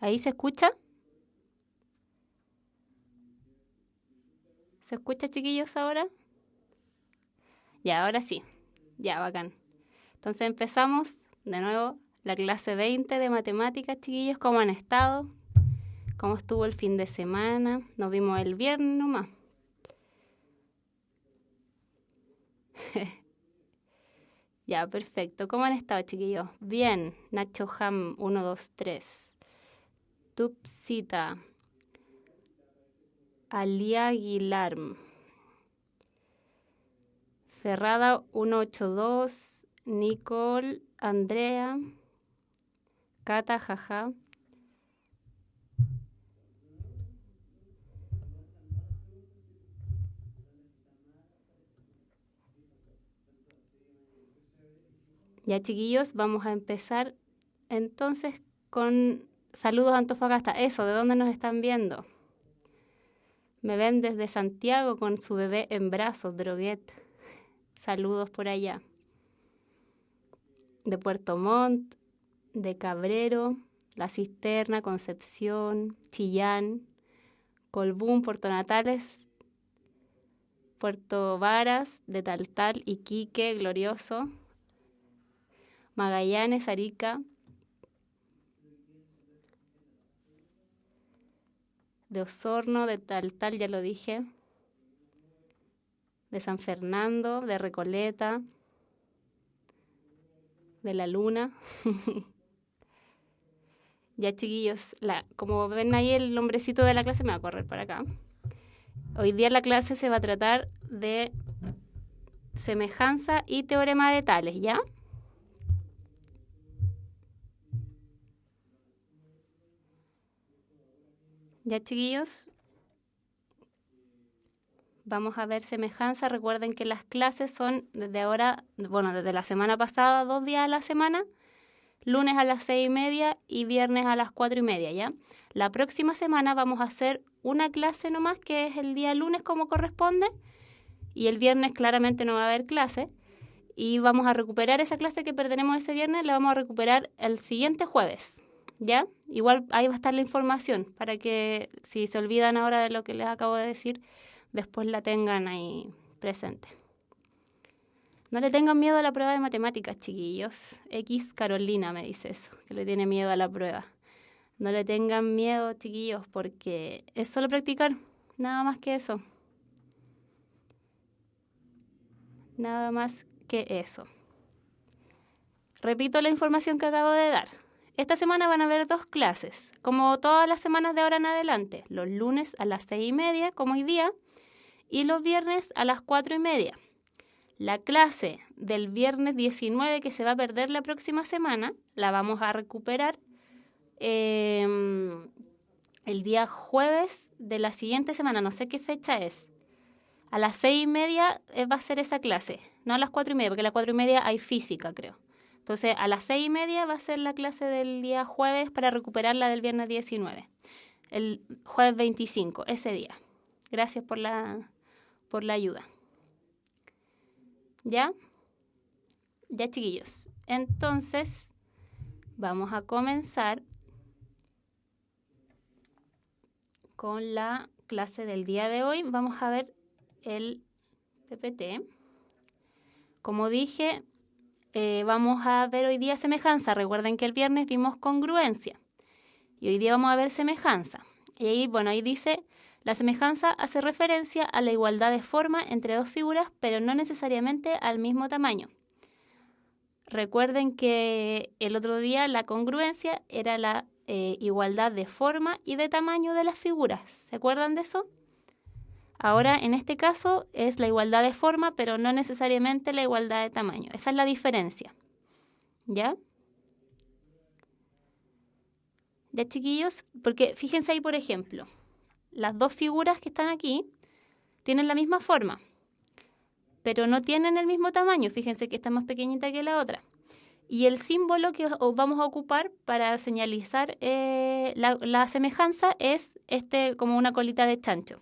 ¿Ahí se escucha? ¿Se escucha, chiquillos, ahora? Ya, ahora sí. Ya, bacán. Entonces empezamos de nuevo la clase 20 de matemáticas, chiquillos. ¿Cómo han estado? ¿Cómo estuvo el fin de semana? Nos vimos el viernes nomás. Ya, perfecto. ¿Cómo han estado, chiquillos? Bien. Nacho Ham 1, 2, 3. Tupsita. Alia Aguilar. Ferrada 182. Nicole. Andrea. Cata, jaja. Ya, chiquillos, vamos a empezar entonces con saludos a Antofagasta. Eso, ¿de dónde nos están viendo? Me ven desde Santiago con su bebé en brazos, Droguet. Saludos por allá. De Puerto Montt, de Cabrero, La Cisterna, Concepción, Chillán, Colbún, Puerto Natales, Puerto Varas, de Taltal, Iquique, Glorioso, Magallanes, Arica, de Osorno, de Taltal, ya lo dije, de San Fernando, de Recoleta, de La Luna. Ya, chiquillos, como ven ahí el nombrecito de la clase me va a correr para acá. Hoy día la clase se va a tratar de semejanza y teorema de Tales, ¿ya? Ya, chiquillos, vamos a ver semejanza. Recuerden que las clases son desde ahora, bueno, desde la semana pasada, 2 días a la semana, lunes a las 6:30 y viernes a las 4:30, ¿ya? La próxima semana vamos a hacer una clase nomás, que es el día lunes como corresponde, y el viernes claramente no va a haber clase, y vamos a recuperar esa clase que perderemos ese viernes, la vamos a recuperar el siguiente jueves, ¿ya? Igual ahí va a estar la información para que si se olvidan ahora de lo que les acabo de decir, después la tengan ahí presente. No le tengan miedo a la prueba de matemáticas, chiquillos. X Carolina me dice eso, que le tiene miedo a la prueba. No le tengan miedo, chiquillos, porque es solo practicar, nada más que eso. Nada más que eso. Repito la información que acabo de dar. Esta semana van a haber 2 clases, como todas las semanas de ahora en adelante. Los lunes a las 6:30, como hoy día, y los viernes a las 4:30. La clase del viernes 19, que se va a perder la próxima semana, la vamos a recuperar el día jueves de la siguiente semana, no sé qué fecha es. A las 6:30 va a ser esa clase, no a las 4:30, porque a las 4:30 hay física, creo. Entonces, a las 6:30 va a ser la clase del día jueves para recuperar la del viernes 19. El jueves 25, ese día. Gracias por la ayuda. ¿Ya? Ya, chiquillos. Entonces, vamos a comenzar con la clase del día de hoy. Vamos a ver el PPT. Como dije, vamos a ver hoy día semejanza. Recuerden que el viernes vimos congruencia. Y hoy día vamos a ver semejanza. Y ahí, bueno, ahí dice, la semejanza hace referencia a la igualdad de forma entre 2 figuras, pero no necesariamente al mismo tamaño. Recuerden que el otro día la congruencia era la igualdad de forma y de tamaño de las figuras. ¿Se acuerdan de eso? Ahora, en este caso, es la igualdad de forma, pero no necesariamente la igualdad de tamaño. Esa es la diferencia. ¿Ya? ¿Ya, chiquillos? Porque fíjense ahí, por ejemplo, las 2 figuras que están aquí tienen la misma forma, pero no tienen el mismo tamaño. Fíjense que esta es más pequeñita que la otra. Y el símbolo que vamos a ocupar para señalizar la semejanza es como una colita de chancho.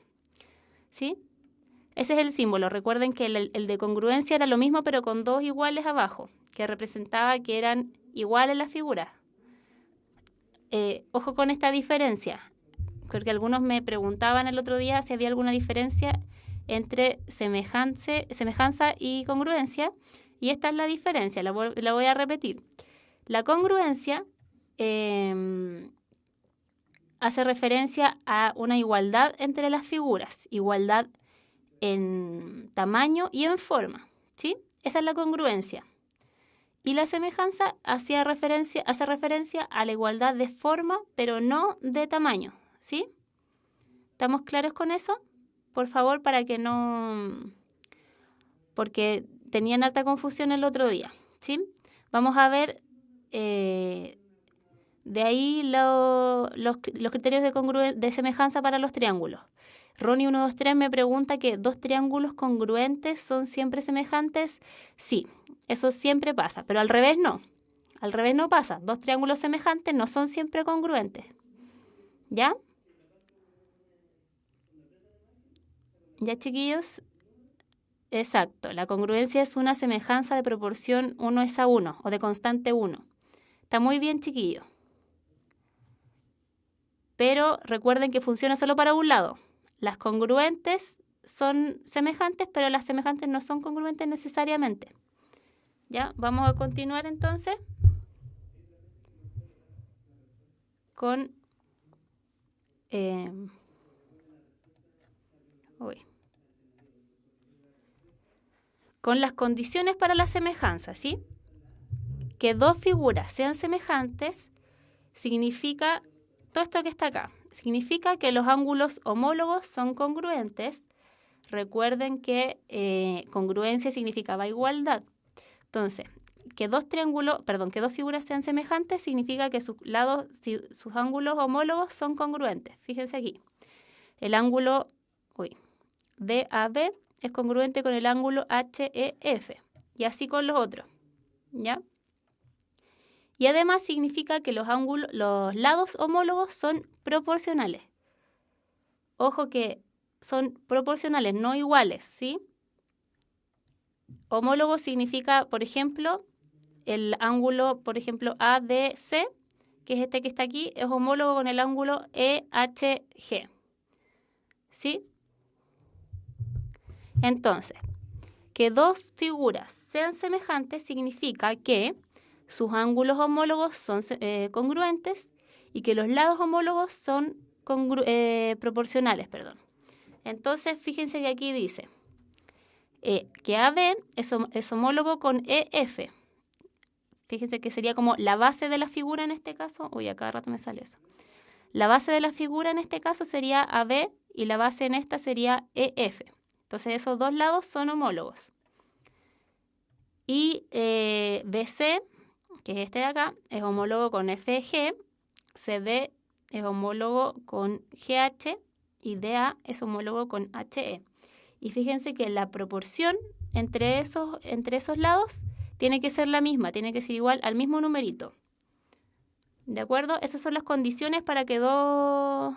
¿Sí? Ese es el símbolo. Recuerden que el de congruencia era lo mismo, pero con 2 iguales abajo, que representaba que eran iguales las figuras. ojo con esta diferencia, porque algunos me preguntaban el otro día si había alguna diferencia entre semejanza y congruencia, y esta es la diferencia, la voy a repetir. La congruencia hace referencia a una igualdad entre las figuras, igualdad en tamaño y en forma, ¿sí? Esa es la congruencia. Y la semejanza hace referencia a la igualdad de forma, pero no de tamaño, ¿sí? ¿Estamos claros con eso? Por favor, para que no... porque tenían harta confusión el otro día, ¿sí? Vamos a ver de ahí los criterios de semejanza para los triángulos. Ronnie123 me pregunta que ¿2 triángulos congruentes son siempre semejantes? Sí, eso siempre pasa, pero al revés no. Al revés no pasa. 2 triángulos semejantes no son siempre congruentes. ¿Ya? ¿Ya, chiquillos? Exacto. La congruencia es una semejanza de proporción 1:1 o de constante 1. Está muy bien, chiquillos. Pero recuerden que funciona solo para un lado. Las congruentes son semejantes, pero las semejantes no son congruentes necesariamente. ¿Ya? Vamos a continuar entonces con las condiciones para la semejanza, ¿sí? Que 2 figuras sean semejantes significa, todo esto que está acá, significa que los ángulos homólogos son congruentes. Recuerden que congruencia significaba igualdad. Entonces, que 2 figuras sean semejantes significa que sus ángulos homólogos son congruentes. Fíjense aquí. El ángulo DAB es congruente con el ángulo HEF. Y así con los otros. ¿Ya? Y además significa que los lados homólogos son proporcionales. Ojo que son proporcionales, no iguales, ¿sí? Homólogo significa, por ejemplo, el ángulo, por ejemplo, ADC, que es este que está aquí, es homólogo con el ángulo EHG. ¿Sí? Entonces, que 2 figuras sean semejantes significa que sus ángulos homólogos son congruentes y que los lados homólogos son proporcionales. Entonces, fíjense que aquí dice que AB es homólogo con EF. Fíjense que sería como la base de la figura en este caso. Uy, a cada rato me sale eso. La base de la figura en este caso sería AB y la base en esta sería EF. Entonces, esos 2 lados son homólogos. Y BC, que es este de acá, es homólogo con FG, CD es homólogo con GH y DA es homólogo con HE. Y fíjense que la proporción entre esos lados tiene que ser la misma, tiene que ser igual al mismo numerito. ¿De acuerdo? Esas son las condiciones para que 2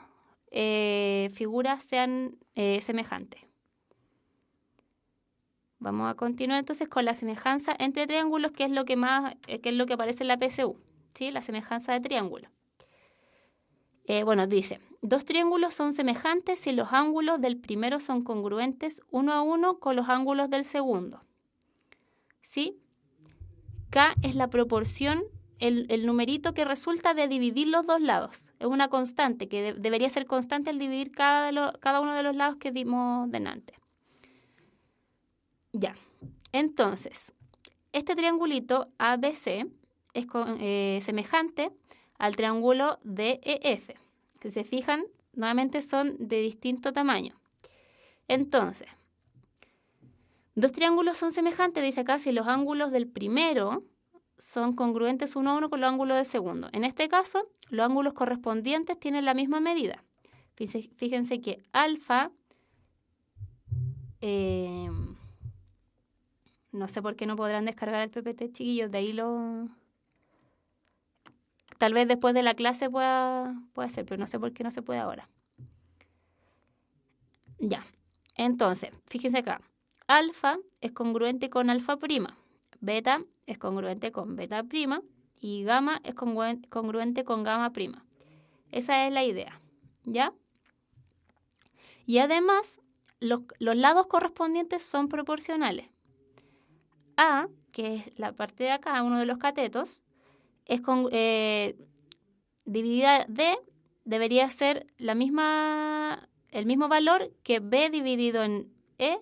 figuras sean semejantes. Vamos a continuar entonces con la semejanza entre triángulos, que es lo que aparece en la PSU, ¿sí? La semejanza de triángulos. Dice, 2 triángulos son semejantes si los ángulos del primero son congruentes 1:1 con los ángulos del segundo. ¿Sí? K es la proporción, el numerito que resulta de dividir los 2 lados. Es una constante, que debería ser constante al dividir cada uno de los lados que dimos delante. Ya, entonces, este triangulito ABC es semejante al triángulo DEF. Si se fijan, nuevamente son de distinto tamaño. Entonces, 2 triángulos son semejantes, dice acá, si los ángulos del primero son congruentes 1:1 con los ángulos del segundo. En este caso, los ángulos correspondientes tienen la misma medida. Fíjense que alfa... no sé por qué no podrán descargar el PPT, chiquillos, de ahí tal vez después de la clase pueda ser, pero no sé por qué no se puede ahora. Ya, entonces, fíjense acá. Alfa es congruente con alfa prima. Beta es congruente con beta prima. y gamma es congruente con gamma prima. Esa es la idea, ¿ya? Y además, los lados correspondientes son proporcionales. A, que es la parte de acá, uno de los catetos, es dividida D, debería ser el mismo valor que B dividido en E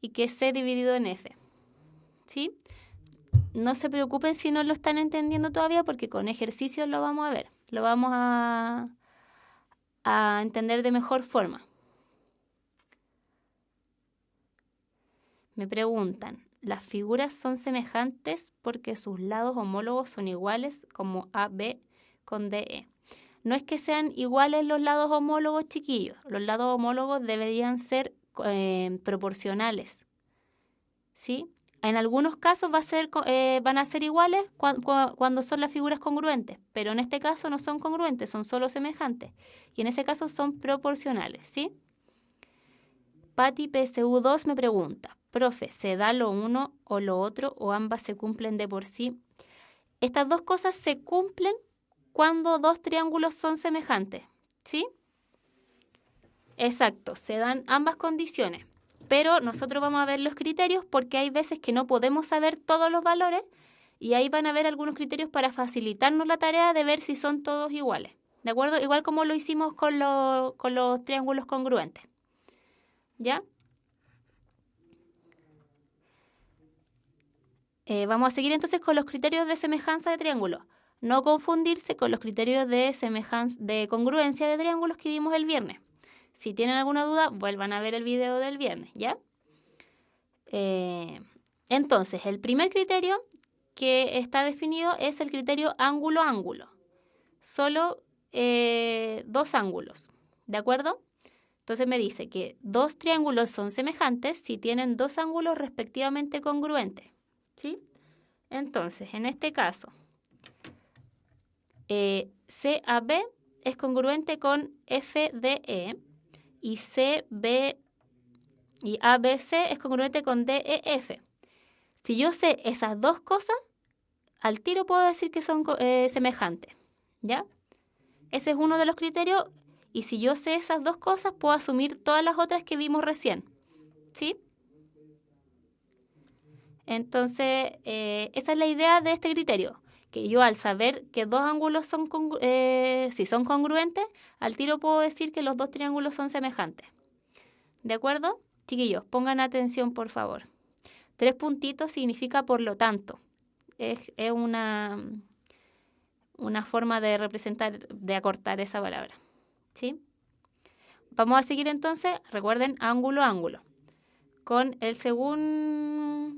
y que C dividido en F. ¿Sí? No se preocupen si no lo están entendiendo todavía, porque con ejercicios lo vamos a ver. Lo vamos a entender de mejor forma. Me preguntan, ¿las figuras son semejantes porque sus lados homólogos son iguales, como AB con DE? No es que sean iguales los lados homólogos, chiquillos. Los lados homólogos deberían ser proporcionales, ¿sí? En algunos casos van a ser iguales cuando son las figuras congruentes, pero en este caso no son congruentes, son solo semejantes. Y en ese caso son proporcionales, ¿sí? Patti PSU2 me pregunta, profe, ¿se da lo uno o lo otro o ambas se cumplen de por sí? Estas dos cosas se cumplen cuando dos triángulos son semejantes, ¿sí? Exacto, se dan ambas condiciones, pero nosotros vamos a ver los criterios porque hay veces que no podemos saber todos los valores y ahí van a haber algunos criterios para facilitarnos la tarea de ver si son todos iguales, ¿de acuerdo? Igual como lo hicimos con los triángulos congruentes, ¿ya? Vamos a seguir entonces con los criterios de semejanza de triángulos. No confundirse con los criterios de congruencia de triángulos que vimos el viernes. Si tienen alguna duda, vuelvan a ver el video del viernes, ¿ya? Entonces, el primer criterio que está definido es el criterio ángulo-ángulo. Solo dos ángulos, ¿de acuerdo? Entonces me dice que dos triángulos son semejantes si tienen dos ángulos respectivamente congruentes, ¿sí? Entonces, en este caso, CAB es congruente con FDE y CB y ABC es congruente con DEF. Si yo sé esas dos cosas, al tiro puedo decir que son semejantes, ¿ya? Ese es uno de los criterios, y si yo sé esas dos cosas, puedo asumir todas las otras que vimos recién, ¿sí? Entonces, esa es la idea de este criterio, que yo al saber que dos ángulos si son congruentes, al tiro puedo decir que los dos triángulos son semejantes. ¿De acuerdo? Chiquillos, pongan atención, por favor. 3 puntitos significa por lo tanto. Es una forma de representar, de acortar esa palabra, ¿sí? Vamos a seguir entonces, recuerden, ángulo-ángulo, con el segundo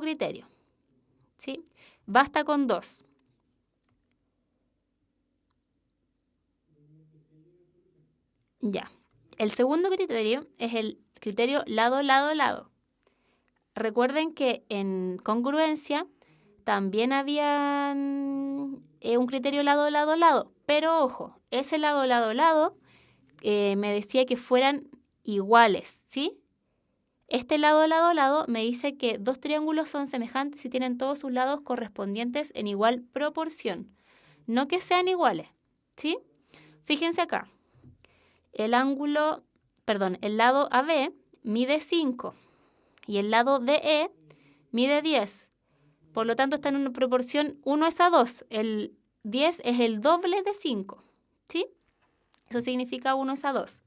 criterio, ¿sí? Basta con dos. Ya. El segundo criterio es el criterio lado-lado-lado. Recuerden que en congruencia también había un criterio lado-lado-lado, pero ojo, ese lado-lado-lado me decía que fueran iguales, ¿sí? Este lado-lado-lado me dice que dos triángulos son semejantes si tienen todos sus lados correspondientes en igual proporción, no que sean iguales, ¿sí? Fíjense acá, el lado AB mide 5 y el lado DE mide 10. Por lo tanto, están en una proporción 1:2. El 10 es el doble de 5, ¿sí? Eso significa 1:2.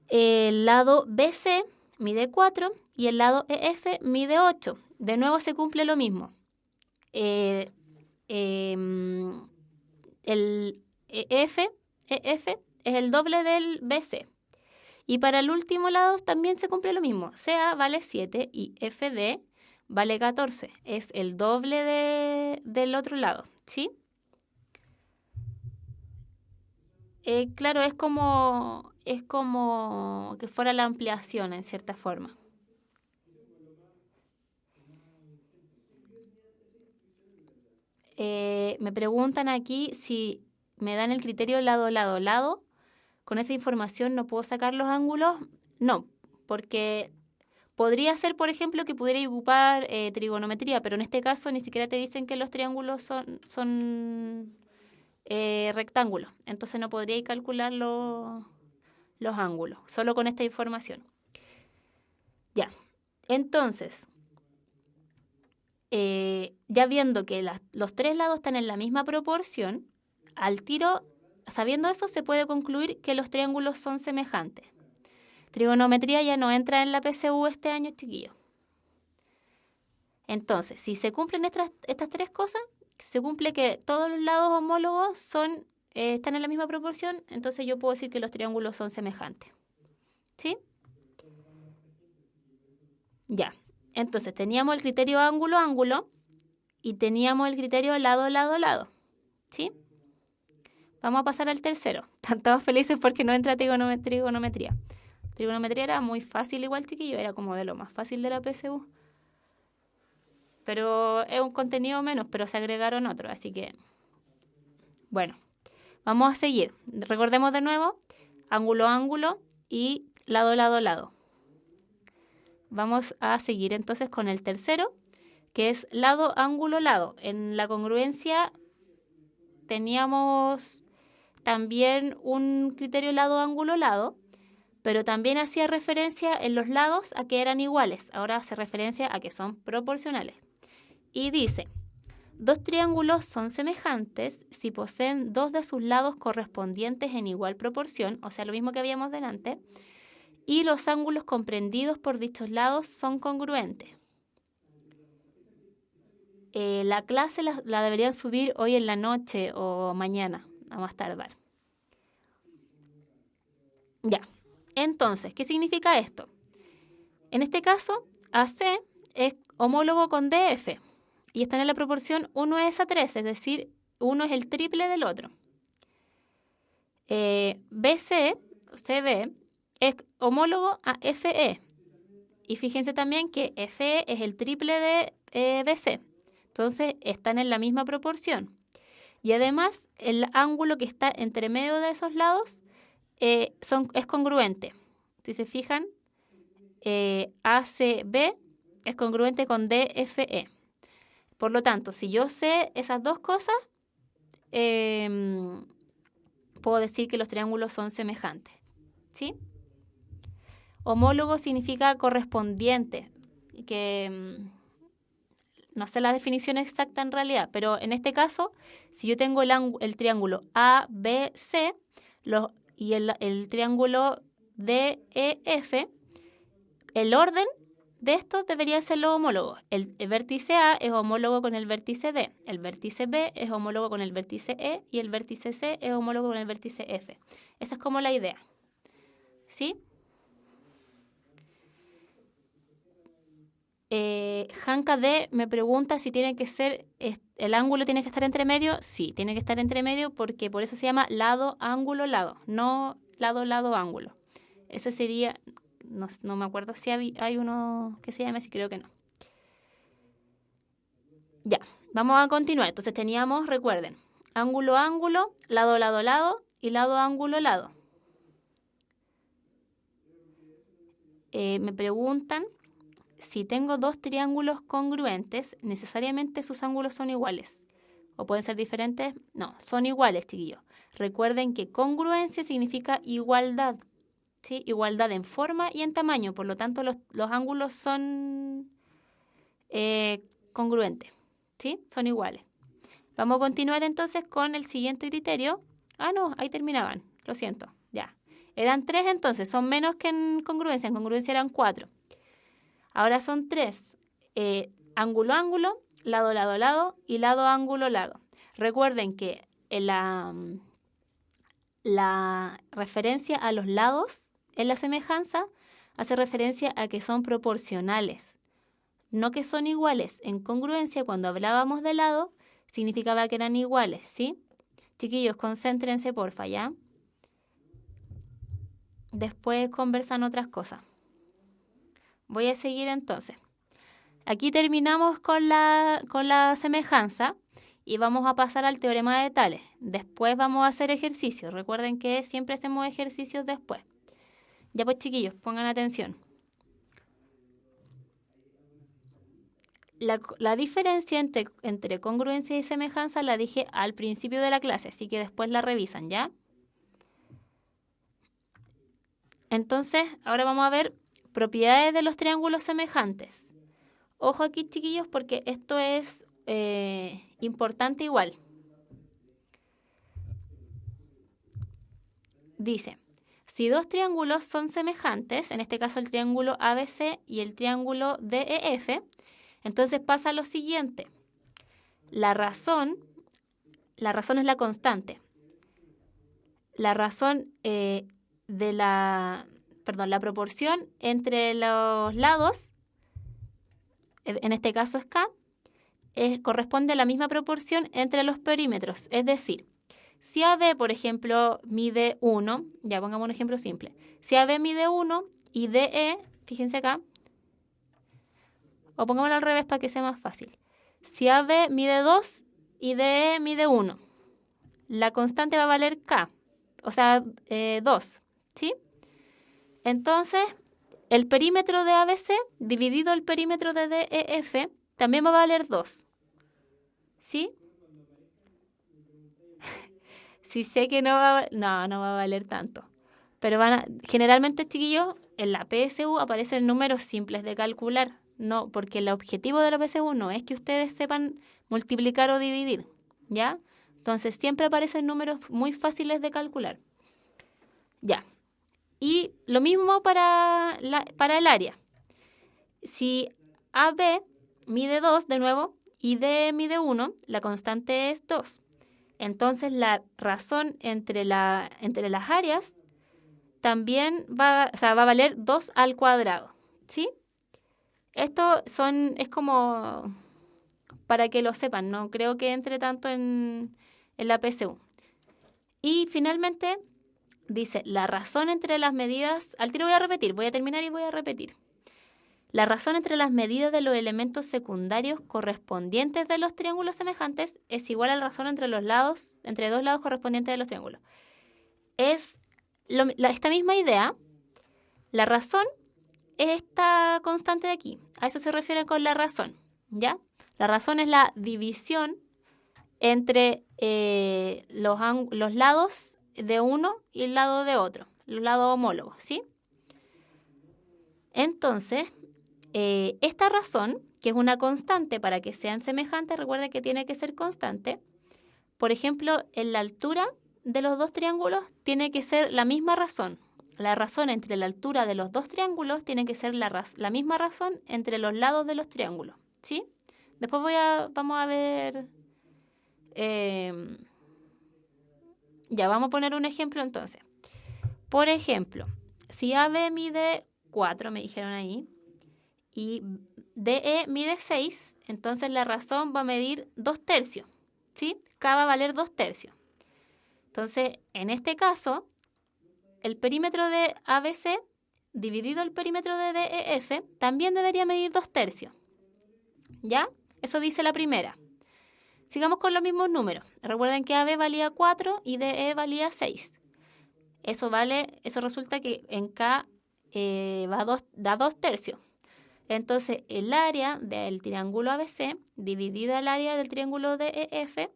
El lado BC mide 4 y el lado EF mide 8. De nuevo se cumple lo mismo. El EF es el doble del BC. Y para el último lado también se cumple lo mismo. CA vale 7 y FD vale 14. Es el doble del otro lado, ¿sí? Claro, es como que fuera la ampliación en cierta forma. Me preguntan aquí si me dan el criterio lado. Con esa información no puedo sacar los ángulos. No, porque Podría ser, por ejemplo, que pudiera ocupar trigonometría, pero en este caso ni siquiera te dicen que los triángulos son rectángulos. Entonces no podría calcular los ángulos, solo con esta información. Ya, entonces, ya viendo que los tres lados están en la misma proporción, al tiro, sabiendo eso, se puede concluir que los triángulos son semejantes. Trigonometría ya no entra en la PSU este año, chiquillos. Entonces, si se cumplen estas tres cosas, se cumple que todos los lados homólogos están en la misma proporción, entonces yo puedo decir que los triángulos son semejantes. ¿Sí? Ya. Entonces, teníamos el criterio ángulo-ángulo y teníamos el criterio lado-lado-lado. ¿Sí? Vamos a pasar al tercero. Están todos felices porque no entra trigonometría. Trigonometría era muy fácil igual, chiquillo. Era como de lo más fácil de la PSU. Pero es un contenido menos, pero se agregaron otros. Así que, bueno, vamos a seguir. Recordemos de nuevo, ángulo-ángulo y lado-lado-lado. Vamos a seguir entonces con el tercero, que es lado-ángulo-lado. En la congruencia teníamos también un criterio lado-ángulo-lado, pero también hacía referencia en los lados a que eran iguales. Ahora hace referencia a que son proporcionales. Y dice, dos triángulos son semejantes si poseen dos de sus lados correspondientes en igual proporción, o sea, lo mismo que habíamos delante, y los ángulos comprendidos por dichos lados son congruentes. La clase la deberían subir hoy en la noche o mañana, a más tardar. Ya, entonces, ¿qué significa esto? En este caso, AC es homólogo con DF y están en la proporción 1:3, es decir, uno es el triple del otro. BC, CB, es homólogo a FE. Y fíjense también que FE es el triple de BC. Entonces, están en la misma proporción. Y además, el ángulo que está entre medio de esos lados es congruente. Si se fijan, ACB es congruente con DFE. Por lo tanto, si yo sé esas dos cosas, puedo decir que los triángulos son semejantes. ¿Sí? Homólogo significa correspondiente, que no sé la definición exacta en realidad, pero en este caso, si yo tengo el triángulo ABC y el triángulo DEF, el orden de estos debería ser los homólogos. El vértice A es homólogo con el vértice D, el vértice B es homólogo con el vértice E y el vértice C es homólogo con el vértice F. Esa es como la idea. ¿Sí? Hanka D me pregunta si tiene que ser, el ángulo tiene que estar entre medio. Sí, tiene que estar entre medio porque por eso se llama lado, ángulo, lado, no lado, lado, ángulo. Ese sería, no me acuerdo si hay uno que se llame así, creo que no. Ya, vamos a continuar. Entonces teníamos, recuerden, ángulo, ángulo, lado, lado, lado y lado, ángulo, lado. Me preguntan si tengo dos triángulos congruentes, necesariamente sus ángulos son iguales. ¿O pueden ser diferentes? No, son iguales, chiquillos. Recuerden que congruencia significa igualdad. ¿Sí? Igualdad en forma y en tamaño. Por lo tanto, los ángulos son congruentes. ¿Sí? Son iguales. Vamos a continuar entonces con el siguiente criterio. Ah, no, ahí terminaban. Lo siento. Ya. Eran 3 entonces. Son menos que en congruencia. En congruencia eran 4. Ahora son 3, ángulo, ángulo, lado, lado, lado y lado, ángulo, lado. Recuerden que la referencia a los lados en la semejanza hace referencia a que son proporcionales, no que son iguales. En congruencia, cuando hablábamos de lado, significaba que eran iguales, ¿sí? Chiquillos, concéntrense, porfa, ¿ya? Después conversan otras cosas. Voy a seguir entonces. Aquí terminamos con la semejanza y vamos a pasar al teorema de Tales. Después vamos a hacer ejercicios. Recuerden que siempre hacemos ejercicios después. Ya pues, chiquillos, pongan atención. la diferencia entre congruencia y semejanza la dije al principio de la clase, así que después la revisan, ¿ya? Entonces, ahora vamos a ver propiedades de los triángulos semejantes. Ojo aquí, chiquillos, porque esto es importante igual. Dice, si dos triángulos son semejantes, en este caso el triángulo ABC y el triángulo DEF, entonces pasa lo siguiente. La razón es la constante. La razón la proporción entre los lados, en este caso es K, corresponde a la misma proporción entre los perímetros. Es decir, si AB, por ejemplo, mide 1, ya pongamos un ejemplo simple. Si AB mide 1 y DE, fíjense acá, o pongámoslo al revés para que sea más fácil. Si AB mide 2 y DE mide 1, la constante va a valer K, o sea, 2, ¿sí? Entonces, el perímetro de ABC dividido el perímetro de DEF también va a valer 2, ¿sí? Sí sé que no va a valer tanto. Pero generalmente, chiquillos, en la PSU aparecen números simples de calcular. No, porque el objetivo de la PSU no es que ustedes sepan multiplicar o dividir, ¿ya? Entonces siempre aparecen números muy fáciles de calcular. Ya. Y lo mismo para el área. Si AB mide 2, de nuevo, y D mide 1, la constante es 2. Entonces la razón entre las áreas también va a valer 2 al cuadrado, ¿sí? Esto es como para que lo sepan, no creo que entre tanto en la PSU. Y finalmente dice, la razón entre las medidas, al tiro voy a terminar y voy a repetir. La razón entre las medidas de los elementos secundarios correspondientes de los triángulos semejantes es igual a la razón entre dos lados correspondientes de los triángulos. Es esta misma idea. La razón es esta constante de aquí. A eso se refiere con la razón, ¿ya? La razón es la división entre los lados de uno y el lado de otro, los lados homólogos, ¿sí? Entonces, esta razón, que es una constante para que sean semejantes, recuerden que tiene que ser constante. Por ejemplo, en la altura de los dos triángulos tiene que ser la misma razón. La razón entre la altura de los dos triángulos tiene que ser la misma razón entre los lados de los triángulos, ¿sí? Después vamos a ver... ya, vamos a poner un ejemplo entonces. Por ejemplo, si AB mide 4, me dijeron ahí, y DE mide 6, entonces la razón va a medir 2/3, ¿sí? K va a valer 2/3. Entonces, en este caso, el perímetro de ABC dividido el perímetro de DEF también debería medir 2/3. ¿Ya? Eso dice la primera. Sigamos con los mismos números. Recuerden que AB valía 4 y DE valía 6. Eso resulta que en K da 2/3. Entonces, el área del triángulo ABC dividida el área del triángulo DEF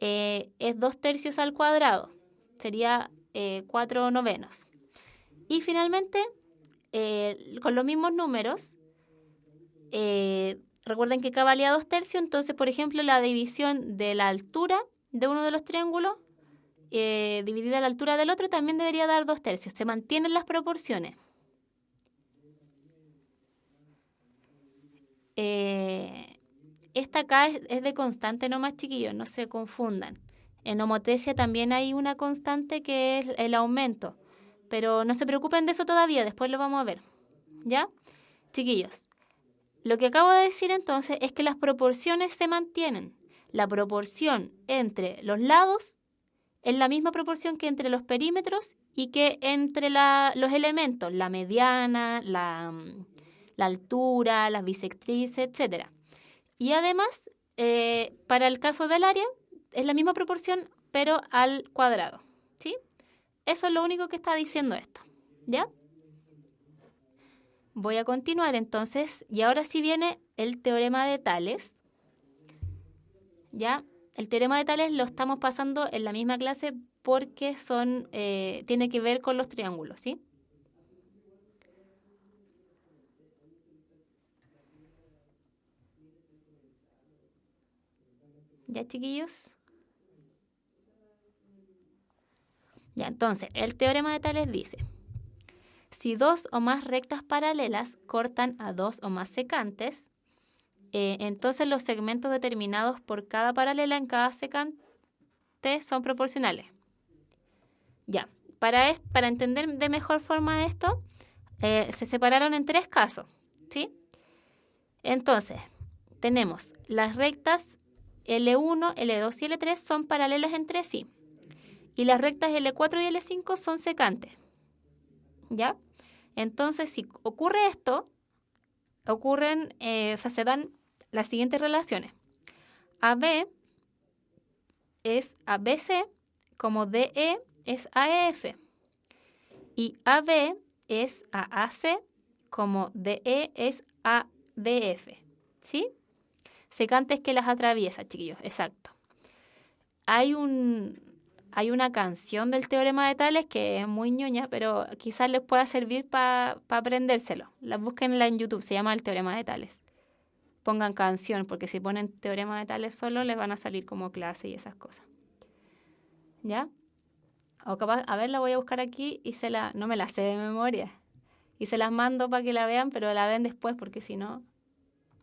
es 2/3 al cuadrado. Sería 4/9. Y finalmente, con los mismos números, recuerden que K valía 2/3, entonces, por ejemplo, la división de la altura de uno de los triángulos dividida la altura del otro también debería dar 2/3. Se mantienen las proporciones. Esta acá es de constante nomás, chiquillos, no se confundan. En homotresia también hay una constante que es el aumento, pero no se preocupen de eso todavía, después lo vamos a ver, ¿ya? Chiquillos, lo que acabo de decir entonces es que las proporciones se mantienen. La proporción entre los lados es la misma proporción que entre los perímetros y que entre los elementos, la mediana, la altura, las bisectrices, etc. Y además, para el caso del área, es la misma proporción, pero al cuadrado, ¿sí? Eso es lo único que está diciendo esto, ¿ya? Voy a continuar entonces, y ahora sí viene el teorema de Tales. ¿Ya? El teorema de Tales lo estamos pasando en la misma clase porque tiene que ver con los triángulos, ¿sí? ¿Ya, chiquillos? Ya, entonces, el teorema de Tales dice, si dos o más rectas paralelas cortan a dos o más secantes, entonces los segmentos determinados por cada paralela en cada secante son proporcionales. Ya, para entender de mejor forma esto, se separaron en 3 casos, ¿sí? Entonces, tenemos las rectas L1, L2 y L3 son paralelas entre sí. Y las rectas L4 y L5 son secantes. ¿Ya? Entonces, si ocurre esto, se dan las siguientes relaciones. AB es ABC, como DE es AEF. Y AB es AAC, como DE es ADF. ¿Sí? Secantes que las atraviesa, chiquillos, exacto. Hay una canción del teorema de Tales que es muy ñoña, pero quizás les pueda servir para aprendérselo. Búsquenla en YouTube, se llama el teorema de Tales. Pongan canción, porque si ponen teorema de Tales solo, les van a salir como clase y esas cosas. ¿Ya? O capaz, a ver, la voy a buscar aquí y no me la sé de memoria. Y se las mando para que la vean, pero la ven después, porque si no,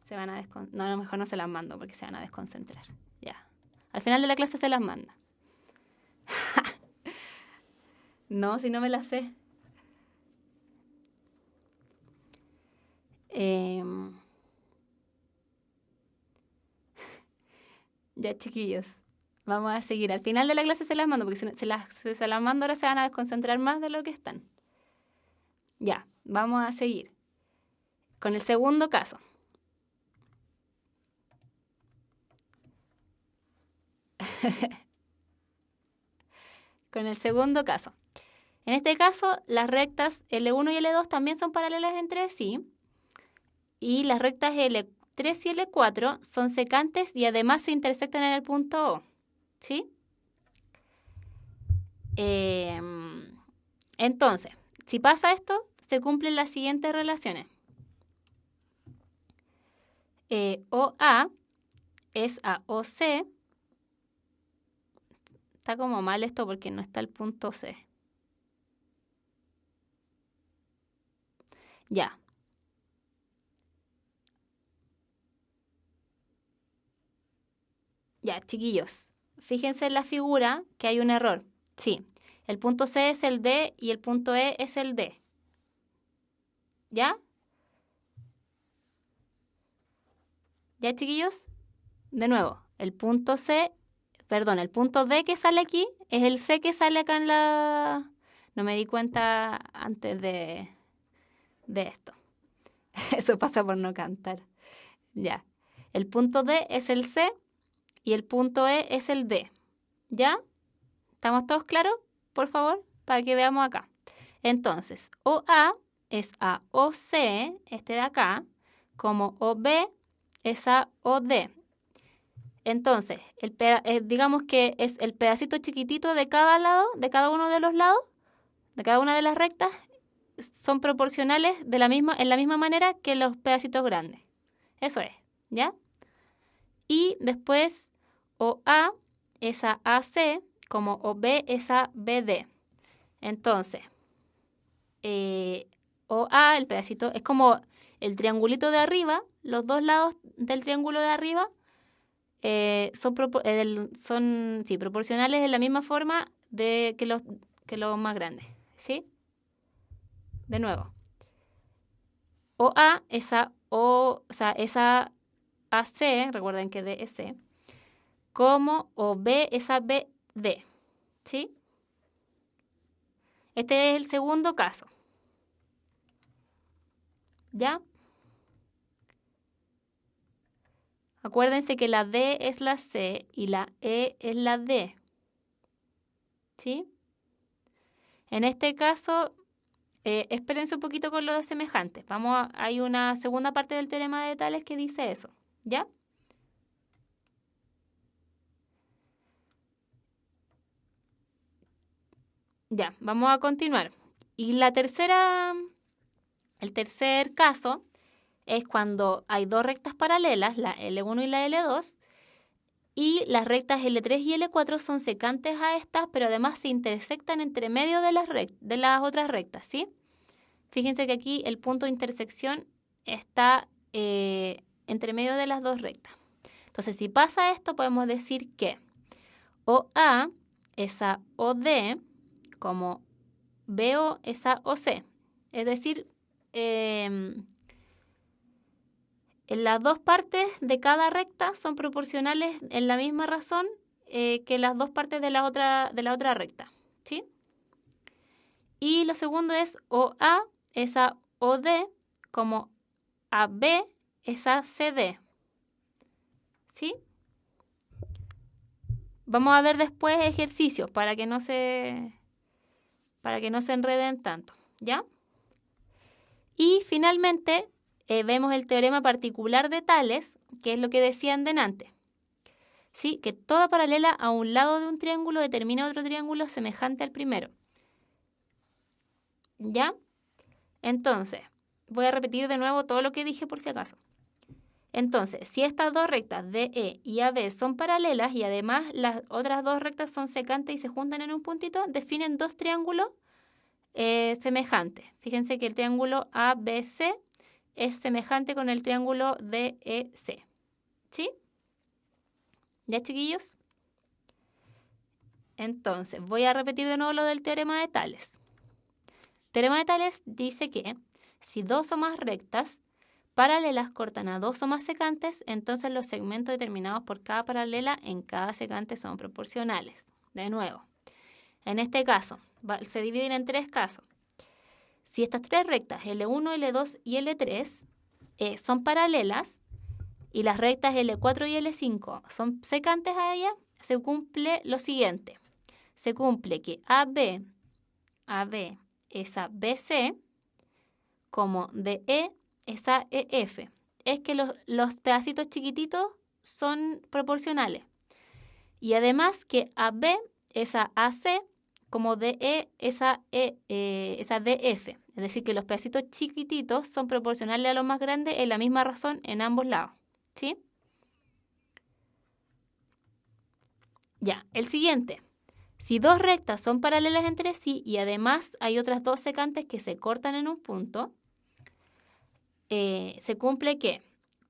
se van a no, a lo mejor no se las mando porque se van a desconcentrar. Ya. Al final de la clase se las manda. No, si no me la sé. Ya, chiquillos, vamos a seguir. Al final de la clase se las mando, porque si se las mando ahora se van a desconcentrar más de lo que están. Ya, vamos a seguir con el segundo caso. Con el segundo caso. En este caso, las rectas L1 y L2 también son paralelas entre sí. Y las rectas L3 y L4 son secantes y además se intersectan en el punto O. ¿Sí? Entonces, si pasa esto, se cumplen las siguientes relaciones. OA es a OC. Está como mal esto porque no está el punto C. Ya. Ya, chiquillos. Fíjense en la figura que hay un error. Sí. El punto C es el D y el punto E es el D. ¿Ya? ¿Ya, chiquillos? De nuevo, el punto D que sale aquí es el C que sale acá en la... No me di cuenta antes de esto. Eso pasa por no cantar. Ya. El punto D es el C y el punto E es el D. ¿Ya? ¿Estamos todos claros? Por favor, para que veamos acá. Entonces, OA es a OC, este de acá, como OB es a OD. Entonces, digamos que es el pedacito chiquitito de cada lado, de cada uno de los lados, de cada una de las rectas, son proporcionales en la misma manera que los pedacitos grandes. Eso es, ¿ya? Y después OA es a AC, como OB es a BD. Entonces, OA, el pedacito, es como el triangulito de arriba, los dos lados del triángulo de arriba son proporcionales en la misma forma que los más grandes, ¿sí? De nuevo. OA es a esa AC, recuerden que D es C, como OB es a BD, ¿sí? Este es el segundo caso. ¿Ya? Acuérdense que la D es la C y la E es la D. ¿Sí? En este caso, espérense un poquito con lo de semejantes. Hay una segunda parte del teorema de Tales que dice eso, ¿ya? Ya, vamos a continuar. Y el tercer caso es cuando hay dos rectas paralelas, la L1 y la L2, y las rectas L3 y L4 son secantes a estas, pero además se intersectan entre medio de las otras rectas, ¿sí? Fíjense que aquí el punto de intersección está entre medio de las dos rectas. Entonces, si pasa esto, podemos decir que OA es a OD como BO es a OC. Es decir, en las dos partes de cada recta son proporcionales en la misma razón que las dos partes de la otra recta, ¿sí? Y lo segundo es OA es a OD como AB es a CD, ¿sí? Vamos a ver después ejercicios para que no se enreden tanto, ¿ya? Y finalmente vemos el teorema particular de Tales, que es lo que decían delante. ¿Sí? Que toda paralela a un lado de un triángulo determina otro triángulo semejante al primero. ¿Ya? Entonces, voy a repetir de nuevo todo lo que dije por si acaso. Entonces, si estas dos rectas DE y AB son paralelas y además las otras dos rectas son secantes y se juntan en un puntito, definen dos triángulos semejantes. Fíjense que el triángulo ABC es semejante con el triángulo DEC. ¿Sí? ¿Ya, chiquillos? Entonces, voy a repetir de nuevo lo del teorema de Tales. El teorema de Tales dice que si dos o más rectas paralelas cortan a dos o más secantes, entonces los segmentos determinados por cada paralela en cada secante son proporcionales. De nuevo, en este caso, se dividen en tres casos. Si estas tres rectas, L1, L2 y L3, son paralelas y las rectas L4 y L5 son secantes a ellas, se cumple lo siguiente. Se cumple que AB es a BC, como DE es a EF. Es que los pedacitos chiquititos son proporcionales. Y además que AB es a AC, como DE es a DF. Es decir, que los pedacitos chiquititos son proporcionales a los más grandes en la misma razón en ambos lados. ¿Sí? Ya, el siguiente. Si dos rectas son paralelas entre sí y además hay otras dos secantes que se cortan en un punto, se cumple que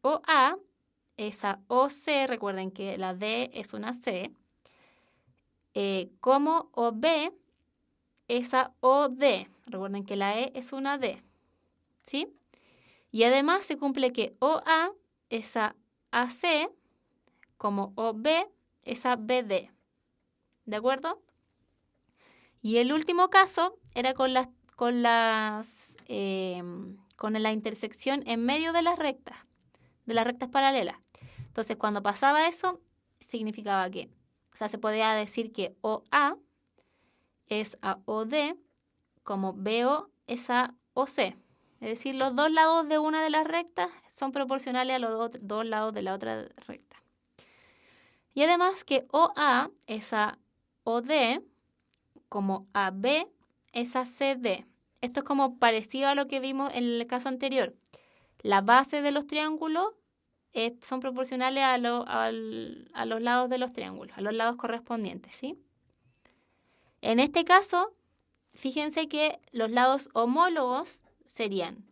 OA es a OC, recuerden que la D es una C, como OB es a OD, recuerden que la E es una D, ¿sí? Y además se cumple que OA es a AC, como OB es a BD, ¿de acuerdo? Y el último caso era con la intersección en medio de las rectas paralelas. Entonces, cuando pasaba eso, significaba que, se podía decir que OA es a OD, como BO es a OC. Es decir, los dos lados de una de las rectas son proporcionales a los dos lados de la otra recta. Y además que OA es a OD, como AB es a CD. Esto es como parecido a lo que vimos en el caso anterior. La base de los triángulos son proporcionales a los lados de los triángulos, a los lados correspondientes, ¿sí? En este caso, fíjense que los lados homólogos serían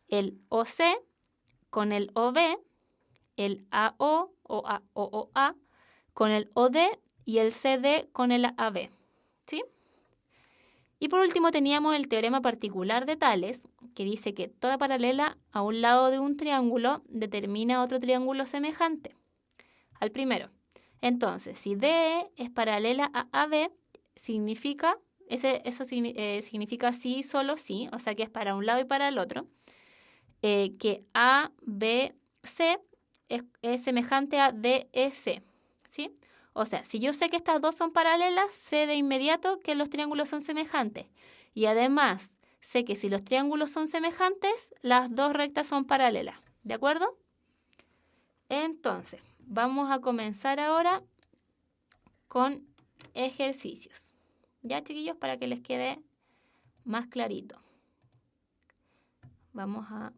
el OC con el OB, el AO o OA con el OD y el CD con el AB, ¿sí? Y por último teníamos el teorema particular de Tales, que dice que toda paralela a un lado de un triángulo determina otro triángulo semejante al primero. Entonces, si DE es paralela a AB, significa sí, solo sí, o sea que es para un lado y para el otro, que ABC es semejante a DEC, ¿sí? O sea, si yo sé que estas dos son paralelas, sé de inmediato que los triángulos son semejantes. Y además, sé que si los triángulos son semejantes, las dos rectas son paralelas. ¿De acuerdo? Entonces, vamos a comenzar ahora con ejercicios. Ya, chiquillos, para que les quede más clarito. Vamos a...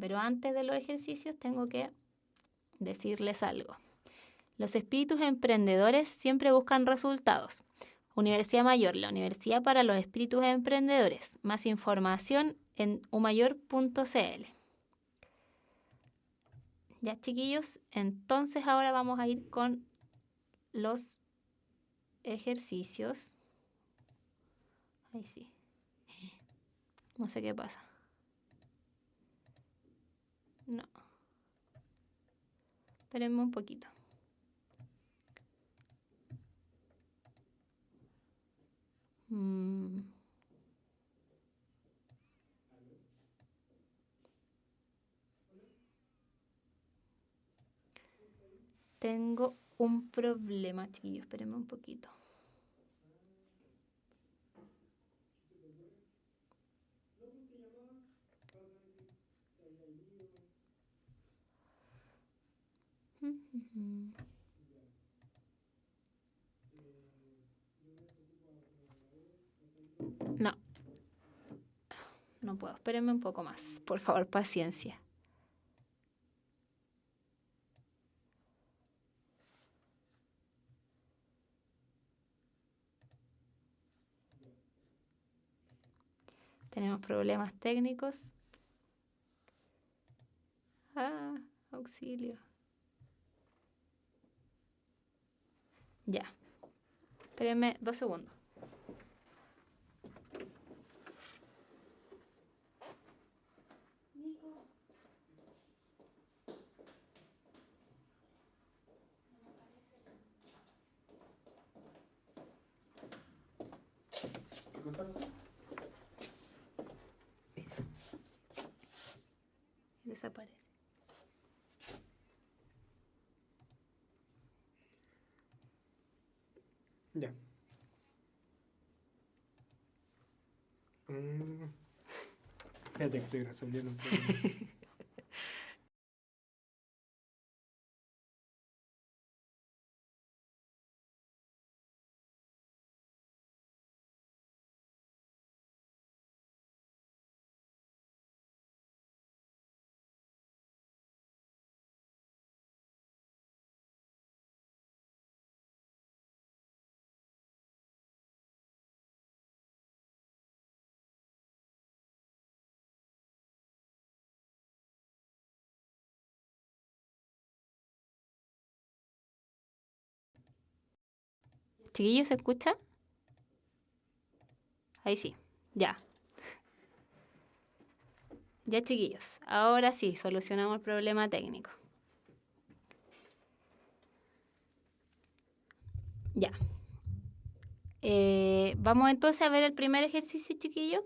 pero antes de los ejercicios tengo que decirles algo. Los espíritus emprendedores siempre buscan resultados. Universidad Mayor, la universidad para los espíritus emprendedores. Más información en umayor.cl. Ya, chiquillos, entonces ahora vamos a ir con los ejercicios. Ahí sí. No sé qué pasa. No. Espérenme un poquito. Tengo un problema, chiquillos. Espérenme un poquito. No. No puedo. Espérenme un poco más. Por favor, paciencia. Tenemos problemas técnicos. Auxilio. Ya. Espérenme 2 segundos. Desaparece. Ya. Espérate, estoy resolviendo un problema. Chiquillos, ¿se escucha? Ahí sí. Ya. Ya, chiquillos. Ahora sí, solucionamos el problema técnico. Ya. Vamos entonces a ver el primer ejercicio, chiquillos.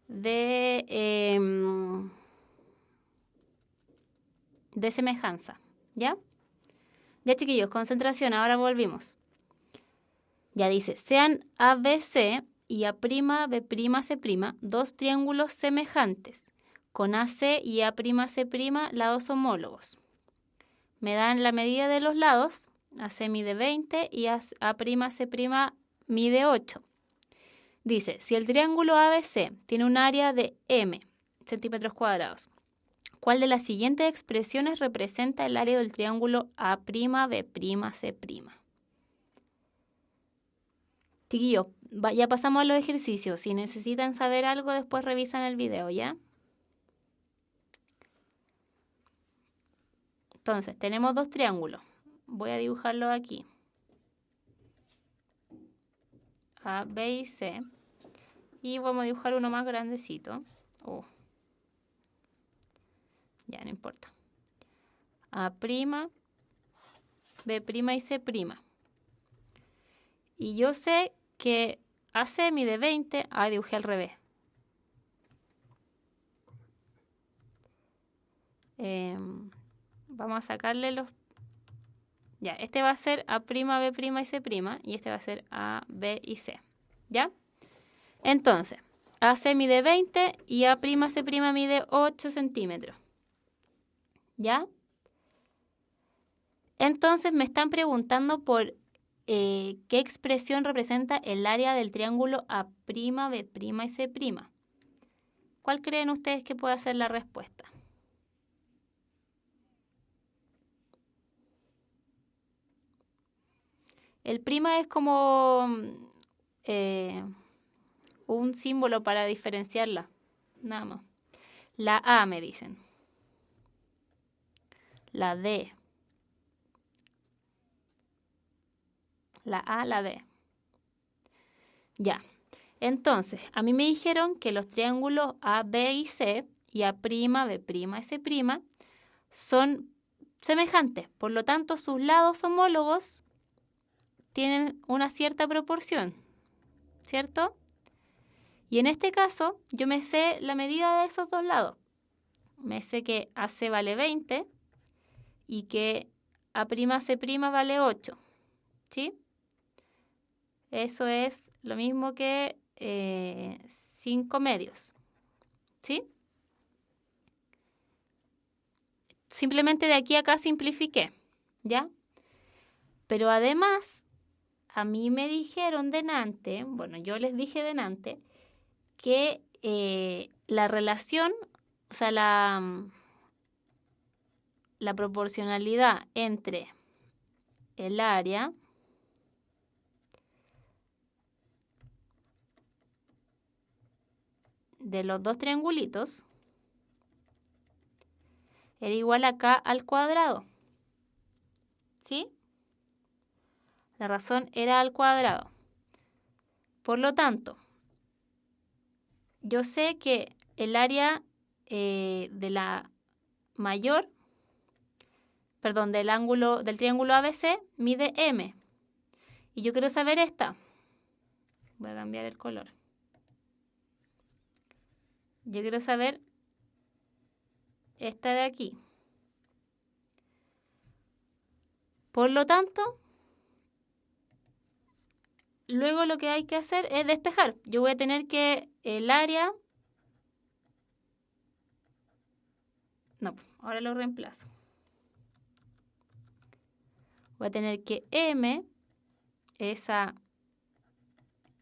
De semejanza. ¿Ya? Ya, chiquillos, concentración. Ahora volvimos. Ya dice, sean ABC y A'B'C', dos triángulos semejantes, con AC y A'C', lados homólogos. Me dan la medida de los lados, AC mide 20 y A'C' mide 8. Dice, si el triángulo ABC tiene un área de M centímetros cuadrados, ¿cuál de las siguientes expresiones representa el área del triángulo A'B'C'? Chiquillos, ya pasamos a los ejercicios. Si necesitan saber algo, después revisan el video, ¿ya? Entonces, tenemos dos triángulos. Voy a dibujarlos aquí. A, B y C. Y vamos a dibujar uno más grandecito. Ya, no importa. A', B' y C'. Y yo sé que AC mide 20. Dibujé al revés. Vamos a sacarle los Ya, este va a ser A', B' y C', y este va a ser A, B y C. ¿Ya? Entonces, AC mide 20 y A', C' mide 8 centímetros. ¿Ya? Entonces me están preguntando por qué expresión representa el área del triángulo A', B' y C'. ¿Cuál creen ustedes que puede ser la respuesta? El prima es como un símbolo para diferenciarla, nada más. La A me dicen. La D. La A, la D. Ya. Entonces, a mí me dijeron que los triángulos A, B y C y A', B' y C' son semejantes. Por lo tanto, sus lados homólogos tienen una cierta proporción, ¿cierto? Y en este caso, yo me sé la medida de esos dos lados. Me sé que AC vale 20 y que A'C' vale 8, ¿sí? Eso es lo mismo que 5 medios, ¿sí? Simplemente de aquí a acá simplifiqué, ¿ya? Pero además, a mí me dijeron delante, bueno, yo les dije delante, que la relación, o sea, la proporcionalidad entre el área de los dos triangulitos era igual acá al cuadrado, ¿sí? La razón era al cuadrado. Por lo tanto, yo sé que el área de la mayor, perdón, del triángulo ABC mide M. Y yo quiero saber esta. Voy a cambiar el color. Yo quiero saber esta de aquí. Por lo tanto, luego lo que hay que hacer es despejar. Yo voy a tener que el área... No, ahora lo reemplazo. Voy a tener que M es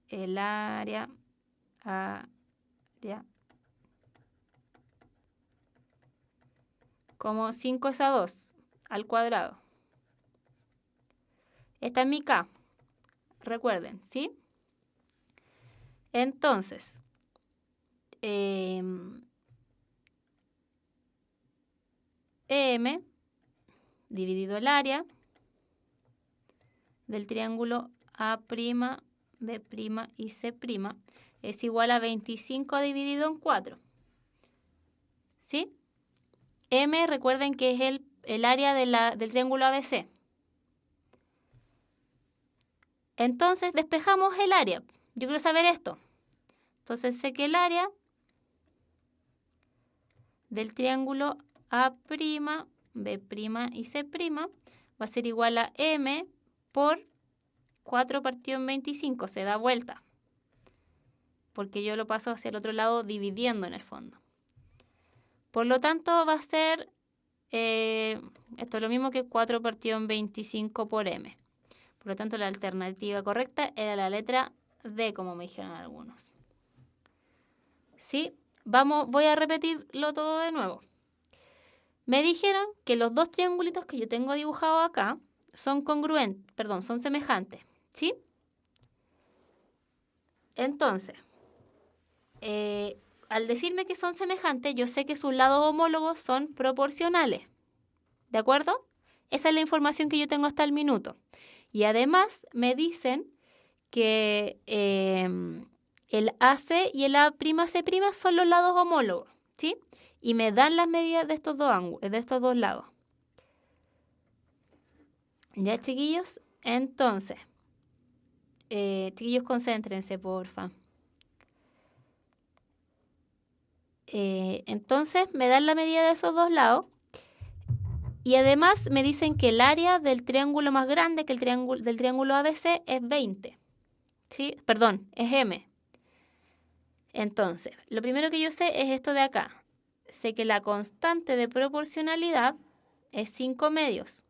el área como 5 es a 2 al cuadrado. Esta es mi K. Recuerden, ¿sí? Entonces, M dividido el área del triángulo A', B' y C' es igual a 25 dividido en 4. ¿Sí? M, recuerden que es el área del triángulo ABC. Entonces, despejamos el área. Yo quiero saber esto. Entonces, sé que el área del triángulo A', B' y C' va a ser igual a M por 4 partido en 25. Se da vuelta. Porque yo lo paso hacia el otro lado dividiendo en el fondo. Por lo tanto, va a ser esto es lo mismo que 4 partido en 25 por M. Por lo tanto, la alternativa correcta era la letra D, como me dijeron algunos. ¿Sí? Voy a repetirlo todo de nuevo. Me dijeron que los dos triangulitos que yo tengo dibujados acá son son semejantes. ¿Sí? Entonces, al decirme que son semejantes, yo sé que sus lados homólogos son proporcionales. ¿De acuerdo? Esa es la información que yo tengo hasta el minuto. Y además me dicen que el AC y el A'C' son los lados homólogos, ¿sí? Y me dan las medidas de estos dos ángulos, de estos dos lados. ¿Ya, chiquillos? Entonces, chiquillos, concéntrense, porfa. Entonces, me dan la medida de esos dos lados. Y además me dicen que el área del triángulo más grande que el del triángulo ABC es 20. ¿Sí? Perdón, es M. Entonces, lo primero que yo sé es esto de acá. Sé que la constante de proporcionalidad es 5 medios.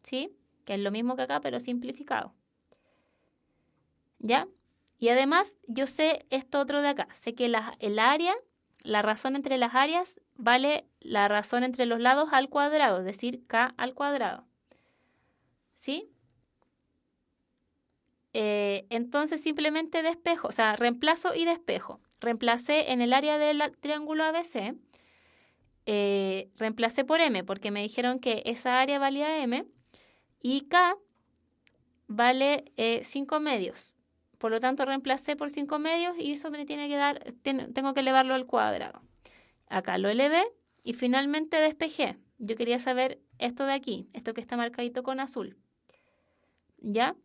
¿Sí? Que es lo mismo que acá, pero simplificado. ¿Ya? Y además yo sé esto otro de acá. Sé que el área, la razón entre las áreas, vale la razón entre los lados al cuadrado, es decir, k al cuadrado. ¿Sí? Entonces simplemente despejo, o sea, reemplazo y despejo. Reemplacé en el área del triángulo ABC, reemplacé por M, porque me dijeron que esa área valía M, y K vale 5 medios. Por lo tanto, reemplacé por 5 medios y eso me tiene que dar, tengo que elevarlo al cuadrado. Acá lo elevé y finalmente despejé. Yo quería saber esto de aquí, esto que está marcadito con azul. ¿Ya?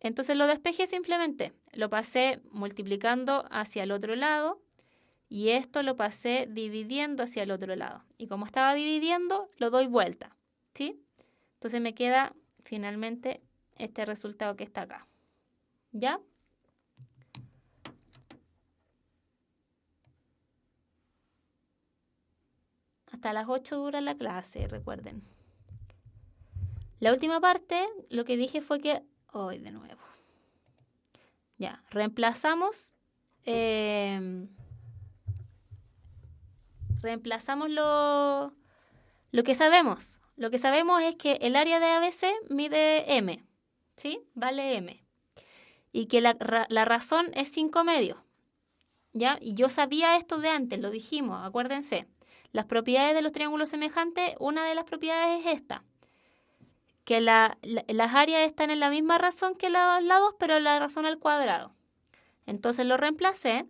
Entonces lo despejé simplemente. Lo pasé multiplicando hacia el otro lado y esto lo pasé dividiendo hacia el otro lado. Y como estaba dividiendo, lo doy vuelta. ¿Sí? Entonces me queda finalmente este resultado que está acá. ¿Ya? Hasta las 8 dura la clase, recuerden. La última parte, lo que dije fue que... Hoy de nuevo. Ya, reemplazamos... reemplazamos lo que sabemos. Lo que sabemos es que el área de ABC mide M. ¿Sí? Vale M. Y que la razón es 5 medios. ¿Ya? Y yo sabía esto de antes, lo dijimos, acuérdense. Las propiedades de los triángulos semejantes, una de las propiedades es esta. Que las áreas están en la misma razón que los lados, pero la razón al cuadrado. Entonces lo reemplacé,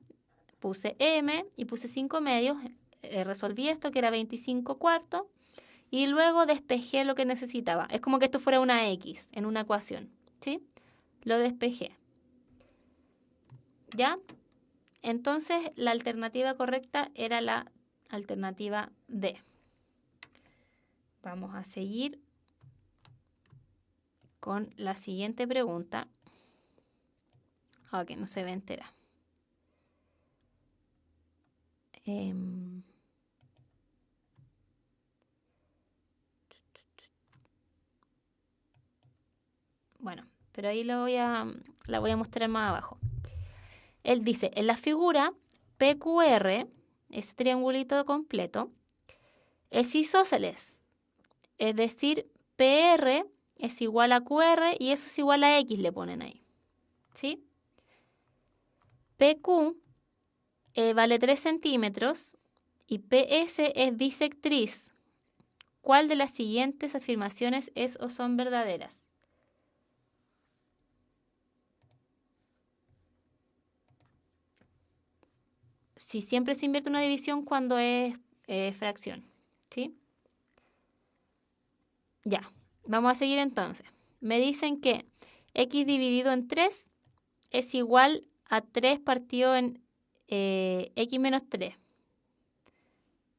puse M y puse 5 medios, resolví esto que era 25 cuartos y luego despejé lo que necesitaba. Es como que esto fuera una X en una ecuación, ¿sí? Lo despejé. ¿Ya? Entonces la alternativa correcta era la alternativa D. Vamos a seguir con la siguiente pregunta. Ok, no se ve entera. Bueno, pero ahí la voy a mostrar más abajo. Él dice, en la figura PQR, ese triangulito completo, es isósceles. Es decir, PR es igual a QR y eso es igual a X, le ponen ahí. ¿Sí? PQ vale 3 centímetros y PS es bisectriz. ¿Cuál de las siguientes afirmaciones es o son verdaderas? Si siempre se invierte una división cuando es fracción. ¿Sí? Ya, vamos a seguir entonces. Me dicen que x dividido en 3 es igual a 3 partido en x menos 3.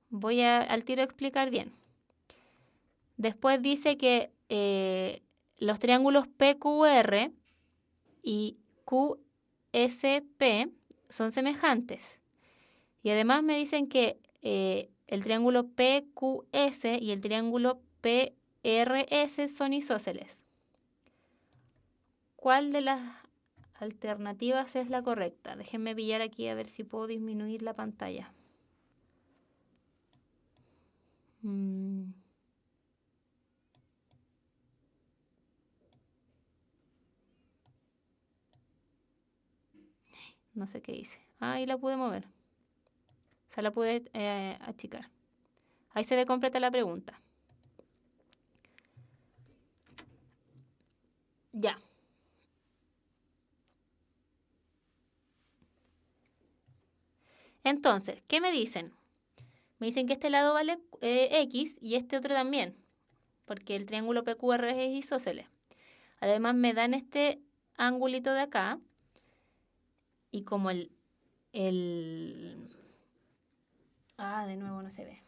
Voy al tiro a explicar bien. Después dice que los triángulos PQR y QSP son semejantes. Y además me dicen que el triángulo PQS y el triángulo PRS son isósceles. ¿Cuál de las alternativas es la correcta? Déjenme pillar aquí a ver si puedo disminuir la pantalla. No sé qué hice. Ahí la pude mover. O sea, la pude achicar. Ahí se ve completa la pregunta. Ya. Entonces, ¿qué me dicen? Me dicen que este lado vale X y este otro también, porque el triángulo PQR es isósceles. Además me dan este angulito de acá y como de nuevo no se ve.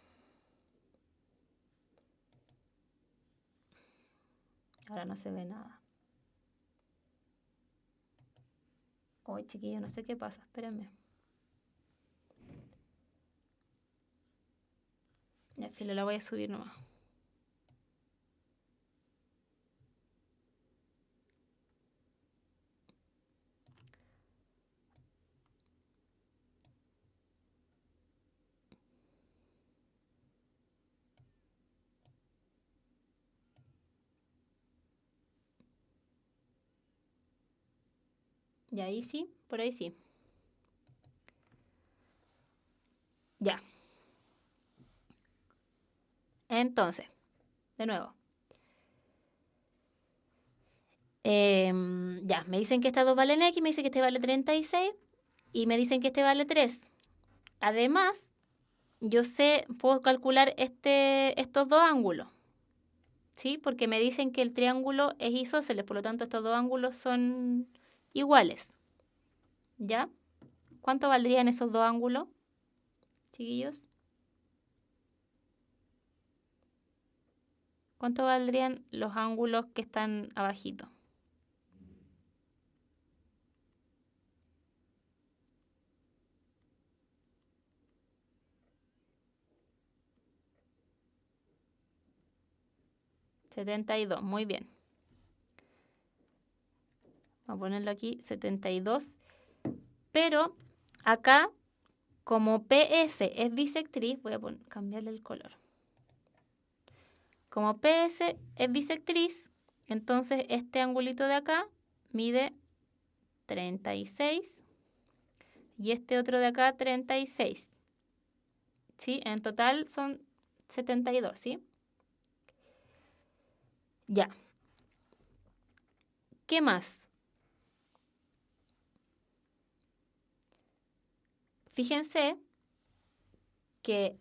Ahora no se ve nada. Uy, chiquillo, no sé qué pasa, espérenme. Ya, filo, la voy a subir nomás. Y ahí sí, por ahí sí. Ya. Entonces, de nuevo. Ya, me dicen que estas dos valen X, me dicen que este vale 36 y me dicen que este vale 3. Además, yo puedo calcular estos dos ángulos, ¿sí? Porque me dicen que el triángulo es isósceles, por lo tanto estos dos ángulos son iguales, ¿ya? ¿Cuánto valdrían esos dos ángulos, chiquillos? ¿Cuánto valdrían los ángulos que están abajito? $72, muy bien. Vamos a ponerlo aquí, 72. Pero acá, como PS es bisectriz, voy a cambiarle el color. Como PS es bisectriz, entonces este angulito de acá mide 36 y este otro de acá 36. ¿Sí? En total son 72, ¿sí? Ya. ¿Qué más? Fíjense que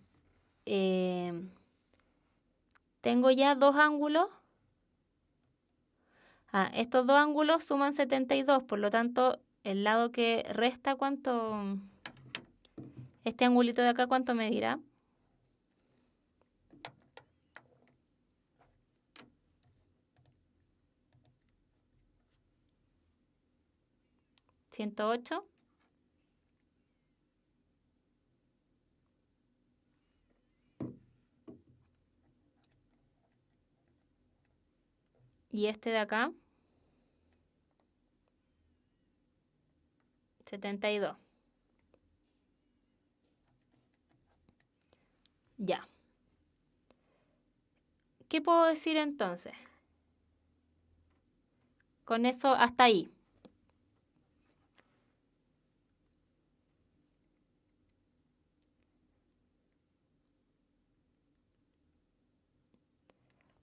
tengo ya dos ángulos. Estos dos ángulos suman 72, por lo tanto, el lado que resta, ¿cuánto? Este angulito de acá, ¿cuánto me dirá? 108. Y este de acá, 72. Ya. ¿Qué puedo decir entonces? Con eso hasta ahí.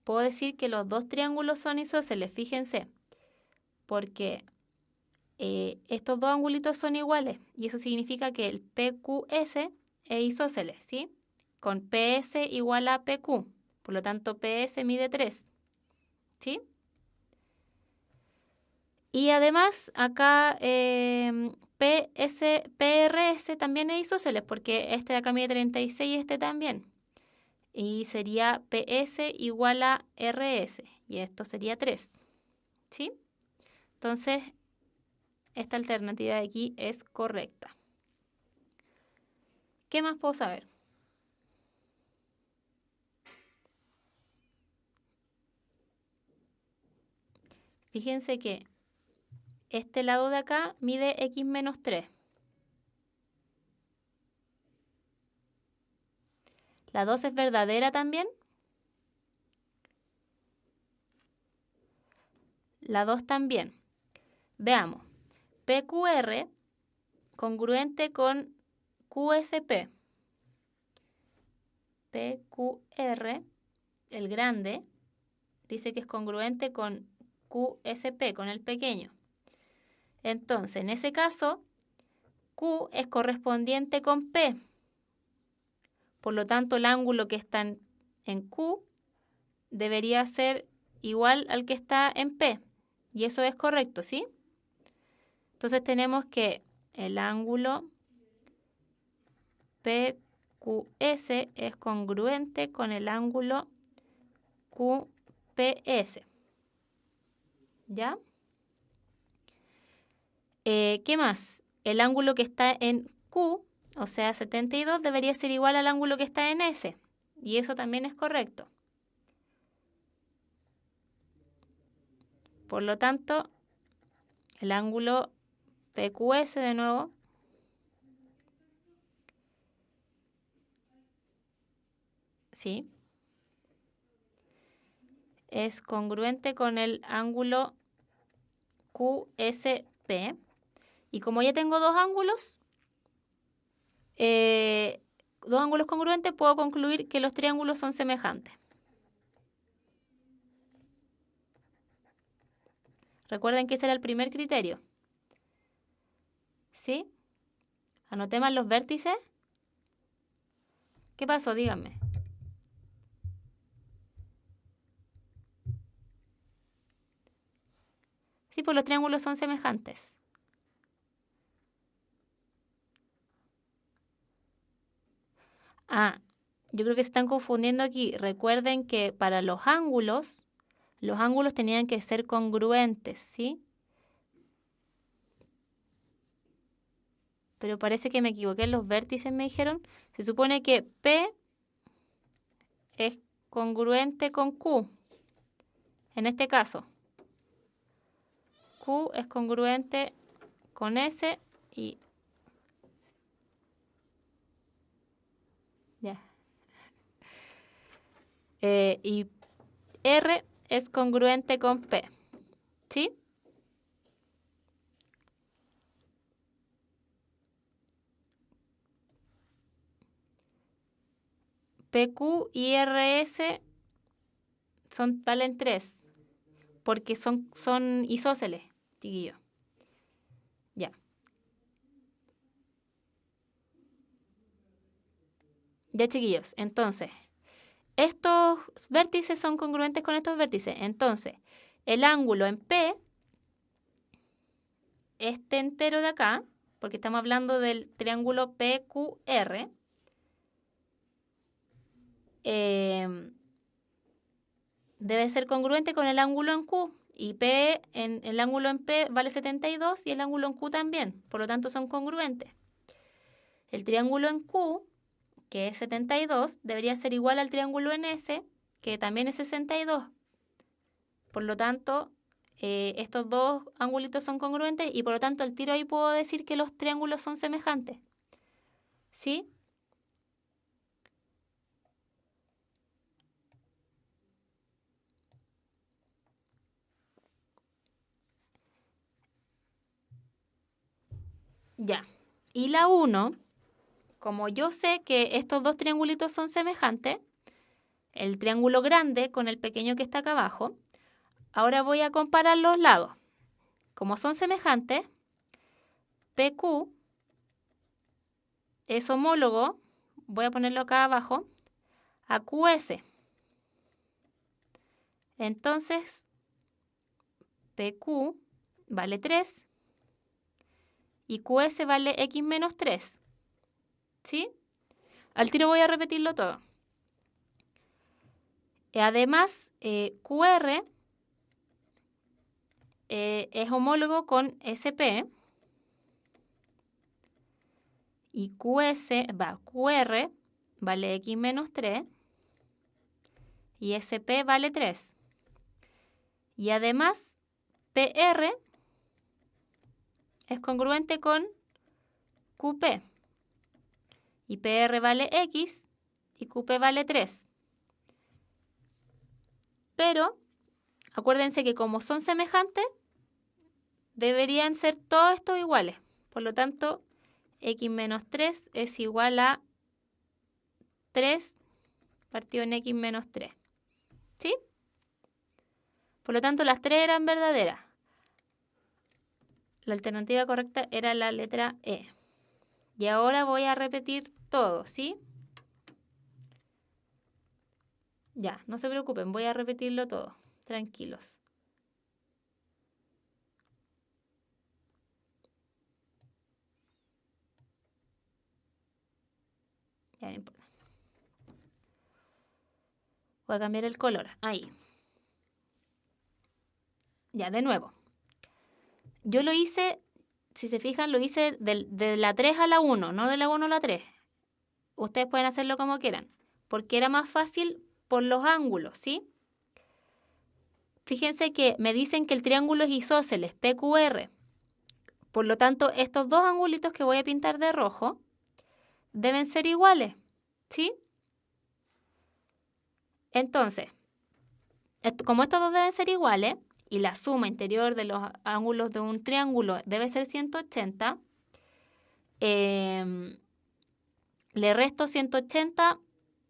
Puedo decir que los dos triángulos son isósceles, fíjense, porque estos dos angulitos son iguales y eso significa que el PQS es isósceles, ¿sí? Con PS igual a PQ, por lo tanto PS mide 3, ¿sí? Y además acá PRS también es isósceles porque este de acá mide 36 y este también. Y sería PS igual a RS y esto sería 3, ¿sí? Entonces, esta alternativa de aquí es correcta. ¿Qué más puedo saber? Fíjense que este lado de acá mide x menos 3. ¿La 2 es verdadera también? La 2 también. Veamos. PQR congruente con QSP. PQR, el grande, dice que es congruente con QSP, con el pequeño. Entonces, en ese caso, Q es correspondiente con P. Por lo tanto, el ángulo que está en Q debería ser igual al que está en P. Y eso es correcto, ¿sí? Entonces tenemos que el ángulo PQS es congruente con el ángulo QPS. ¿Ya? ¿Qué más? El ángulo que está en Q, o sea 72, debería ser igual al ángulo que está en S. Y eso también es correcto. Por lo tanto, el ángulo PQS de nuevo ¿sí? Es congruente con el ángulo QSP. Y como ya tengo dos ángulos congruentes, puedo concluir que los triángulos son semejantes. Recuerden que ese era el primer criterio. ¿Sí? Anoté mal los vértices. ¿Qué pasó? Díganme. Sí, pues los triángulos son semejantes. Yo creo que se están confundiendo aquí. Recuerden que para los ángulos tenían que ser congruentes, ¿sí? Pero parece que me equivoqué en los vértices, me dijeron. Se supone que P es congruente con Q. En este caso, Q es congruente con S y... Ya. Y R es congruente con P. ¿Sí? PQ y RS valen 3, porque son isósceles, chiquillos. Ya. Ya, chiquillos. Entonces, estos vértices son congruentes con estos vértices. Entonces, el ángulo en P, este entero de acá, porque estamos hablando del triángulo PQR, debe ser congruente con el ángulo en Q. Y el ángulo en P vale 72 y el ángulo en Q también. Por lo tanto, son congruentes. El triángulo en Q, que es 72, debería ser igual al triángulo en S, que también es 62. Por lo tanto, estos dos angulitos son congruentes y por lo tanto al tiro ahí puedo decir que los triángulos son semejantes. ¿Sí? Ya. Y la 1, como yo sé que estos dos triangulitos son semejantes, el triángulo grande con el pequeño que está acá abajo, ahora voy a comparar los lados. Como son semejantes, PQ es homólogo, voy a ponerlo acá abajo, a QS. Entonces, PQ vale 3 y QS vale X menos 3. ¿Sí? Al tiro voy a repetirlo todo. Además, QR es homólogo con SP y QR vale X menos 3 y SP vale 3. Y además, PR es congruente con QP. Y PR vale X y QP vale 3. Pero, acuérdense que como son semejantes, deberían ser todos estos iguales. Por lo tanto, X menos 3 es igual a 3 partido en X menos 3. ¿Sí? Por lo tanto, las 3 eran verdaderas. La alternativa correcta era la letra E. Y ahora voy a repetir todo, ¿sí? Ya, no se preocupen, voy a repetirlo todo. Tranquilos. Ya no importa. Voy a cambiar el color. Ahí. Ya, de nuevo. Yo lo hice, si se fijan, lo hice de la 3 a la 1, no de la 1 a la 3. Ustedes pueden hacerlo como quieran, porque era más fácil por los ángulos, ¿sí? Fíjense que me dicen que el triángulo es isósceles, PQR. Por lo tanto, estos dos angulitos que voy a pintar de rojo deben ser iguales, ¿sí? Entonces, como estos dos deben ser iguales y la suma interior de los ángulos de un triángulo debe ser 180, le resto 180,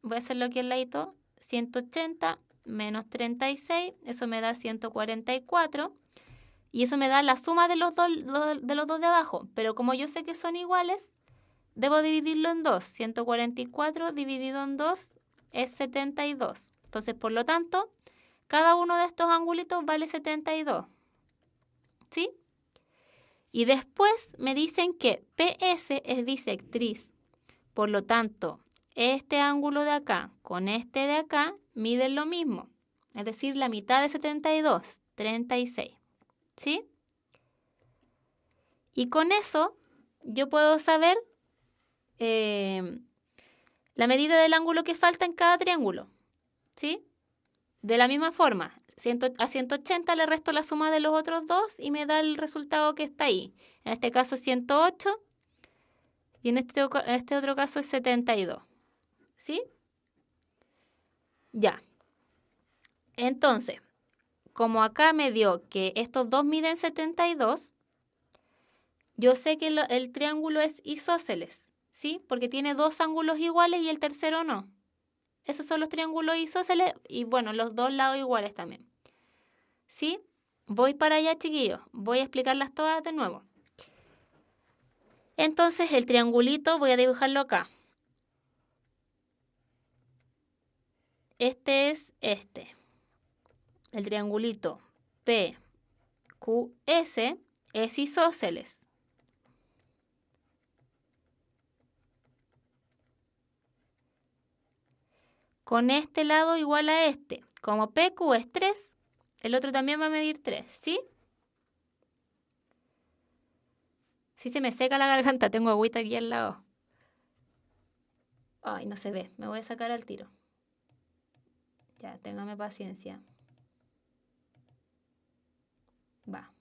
voy a hacerlo aquí al ladito, 180 menos 36, eso me da 144 y eso me da la suma de los dos de abajo, pero como yo sé que son iguales, debo dividirlo en 2. 144 dividido en 2 es 72. Entonces, por lo tanto, cada uno de estos angulitos vale 72. ¿Sí? Y después me dicen que PS es bisectriz. Por lo tanto, este ángulo de acá con este de acá miden lo mismo. Es decir, la mitad de 72, 36. ¿Sí? Y con eso yo puedo saber la medida del ángulo que falta en cada triángulo. ¿Sí? De la misma forma, a 180 le resto la suma de los otros dos y me da el resultado que está ahí. En este caso es 108 y en este otro caso es 72. ¿Sí? Ya. Entonces, como acá me dio que estos dos miden 72, yo sé que el triángulo es isósceles, ¿sí? Porque tiene dos ángulos iguales y el tercero no. Esos son los triángulos isósceles y bueno, los dos lados iguales también. ¿Sí? Voy para allá, chiquillos. Voy a explicarlas todas de nuevo. Entonces, el triangulito voy a dibujarlo acá. Este es este. El triangulito PQS es isósceles. Con este lado igual a este. Como PQ es 3, el otro también va a medir 3, ¿sí? Si se me seca la garganta, tengo agüita aquí al lado. Ay, no se ve, me voy a sacar al tiro. Ya, téngame paciencia. Va.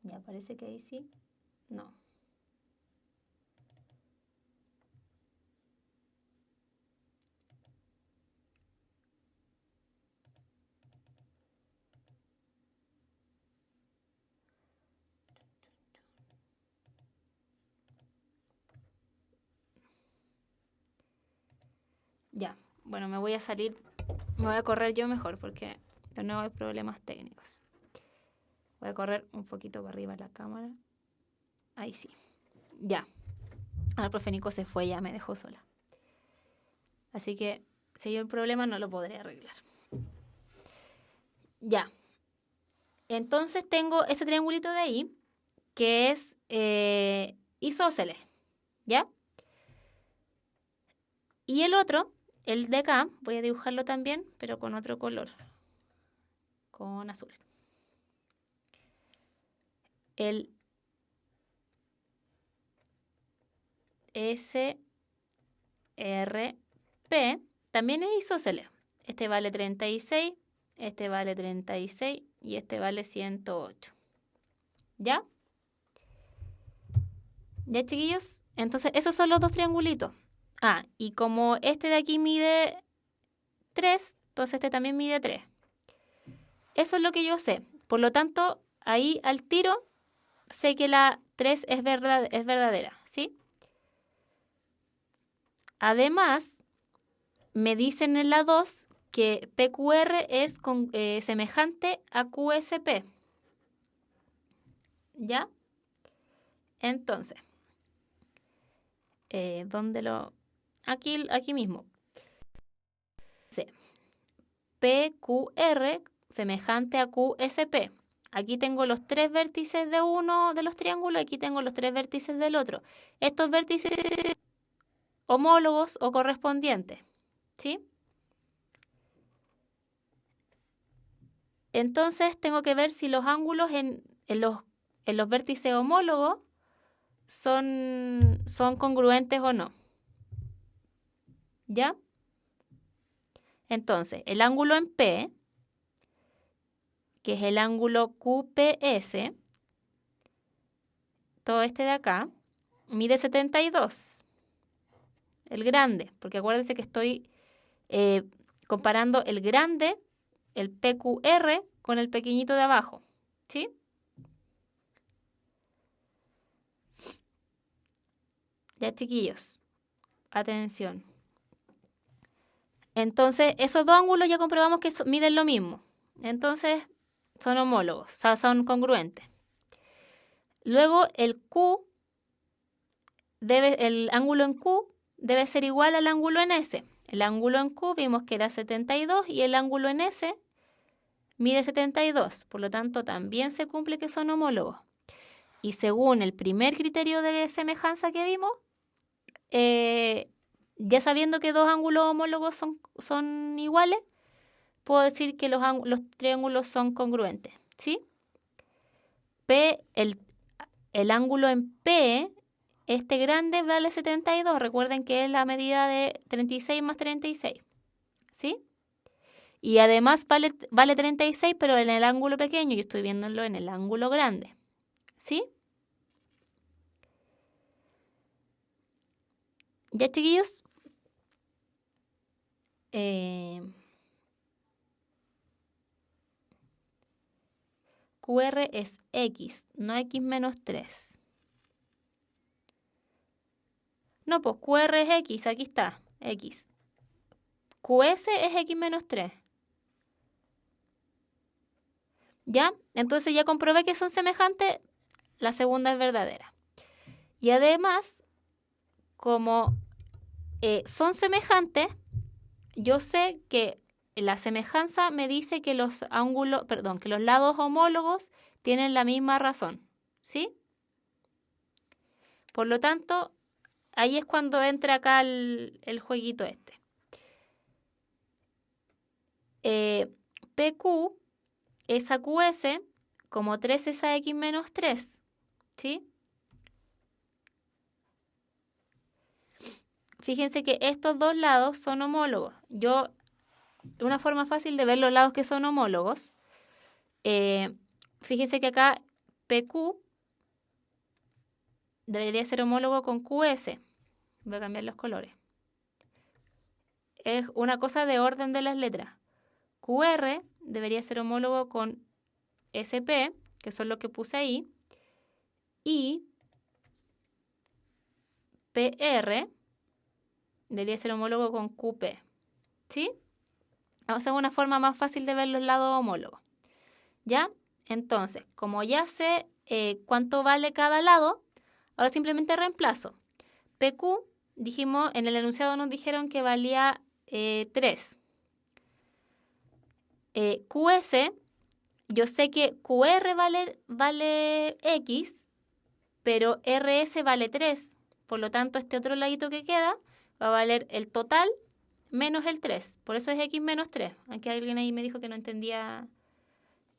Ya, parece que ahí sí. No. Ya, bueno, me voy a salir, me voy a correr yo mejor porque de nuevo hay problemas técnicos. Voy a correr un poquito para arriba la cámara. Ahí sí. Ya. Ahora el profe Nico se fue, ya me dejó sola. Así que si hay un problema no lo podré arreglar. Ya. Entonces tengo ese triangulito de ahí que es isósceles. ¿Ya? Y el otro, el de acá, voy a dibujarlo también, pero con otro color. Con azul. El SRP también es isósceles. Este vale 36, este vale 36 y este vale 108. ¿Ya? ¿Ya, chiquillos? Entonces, esos son los dos triangulitos. Ah, y como este de aquí mide 3, entonces este también mide 3. Eso es lo que yo sé. Por lo tanto, ahí al tiro sé que la 3 es verdadera, ¿sí? Además, me dicen en la 2 que PQR es semejante a QSP. ¿Ya? Entonces, ¿dónde lo...? Aquí mismo. Sí. PQR semejante a QSP. Aquí tengo los 3 vértices de uno de los triángulos, aquí tengo los 3 vértices del otro. Estos vértices homólogos o correspondientes, ¿sí? Entonces tengo que ver si los ángulos en los vértices homólogos son congruentes o no. ¿Ya? Entonces, el ángulo en P, que es el ángulo QPS, todo este de acá, mide 72. El grande, porque acuérdense que estoy comparando el grande, el PQR, con el pequeñito de abajo. ¿Sí? Ya, chiquillos, atención. Entonces, esos dos ángulos ya comprobamos que miden lo mismo. Entonces, son homólogos, o sea, son congruentes. Luego, el ángulo en Q debe ser igual al ángulo en S. El ángulo en Q vimos que era 72 y el ángulo en S mide 72. Por lo tanto, también se cumple que son homólogos. Y según el primer criterio de semejanza que vimos, ya sabiendo que dos ángulos homólogos son iguales, puedo decir que los triángulos son congruentes, ¿sí? El ángulo en P, este grande, vale 72. Recuerden que es la medida de 36 más 36, ¿sí? Y además vale 36, pero en el ángulo pequeño, yo estoy viéndolo en el ángulo grande, ¿sí? ¿Ya, chiquillos? QR es X, no X menos 3. No, pues QR es X, aquí está, X. QS es X menos 3. ¿Ya? Entonces ya comprobé que son semejantes, la segunda es verdadera. Y además, como son semejantes, yo sé que la semejanza me dice que los lados homólogos tienen la misma razón, ¿sí? Por lo tanto, ahí es cuando entra acá el jueguito este. PQ es a QS como 3 es a X menos 3, ¿sí? Fíjense que estos dos lados son homólogos. Una forma fácil de ver los lados que son homólogos, fíjense que acá PQ debería ser homólogo con QS. Voy a cambiar los colores. Es una cosa de orden de las letras. QR debería ser homólogo con SP, que son los que puse ahí, y PR debería ser homólogo con QP, ¿sí? Vamos a hacer una forma más fácil de ver los lados homólogos, ¿ya? Entonces, como ya sé cuánto vale cada lado, ahora simplemente reemplazo. PQ, dijimos, en el enunciado nos dijeron que valía 3. QS, yo sé que QR vale X, pero RS vale 3. Por lo tanto, este otro ladito que queda va a valer el total menos el 3. Por eso es X menos 3. Aquí alguien ahí me dijo que no entendía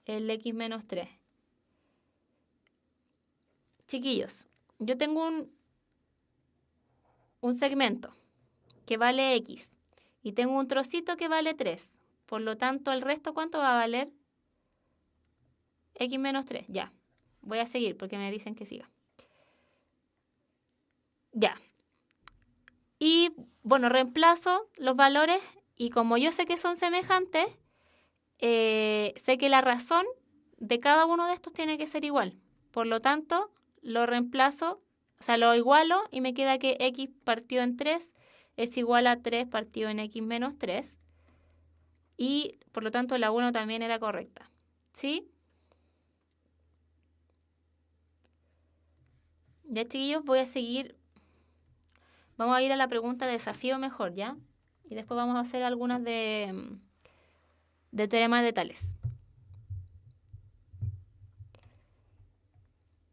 el X menos 3. Chiquillos, yo tengo un segmento que vale X y tengo un trocito que vale 3. Por lo tanto, ¿el resto cuánto va a valer? X menos 3. Ya. Voy a seguir porque me dicen que siga. Ya. Y bueno, reemplazo los valores y como yo sé que son semejantes, sé que la razón de cada uno de estos tiene que ser igual. Por lo tanto, lo reemplazo, o sea, lo igualo y me queda que X partido en 3 es igual a 3 partido en X menos 3. Y por lo tanto, la 1 también era correcta. ¿Sí? Ya, chiquillos, voy a seguir. Vamos a ir a la pregunta de desafío mejor, ¿ya? Y después vamos a hacer algunas de teoremas de Tales.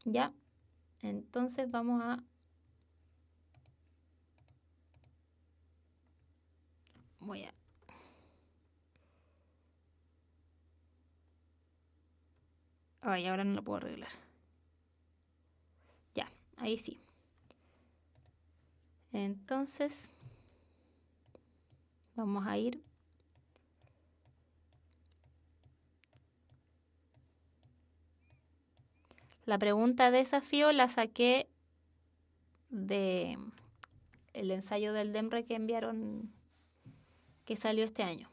Ya, entonces vamos a... Voy a... Ay, ahora no lo puedo arreglar. Ya, ahí sí. Entonces, vamos a ir. La pregunta de desafío la saqué de el ensayo del DEMRE que enviaron, que salió este año.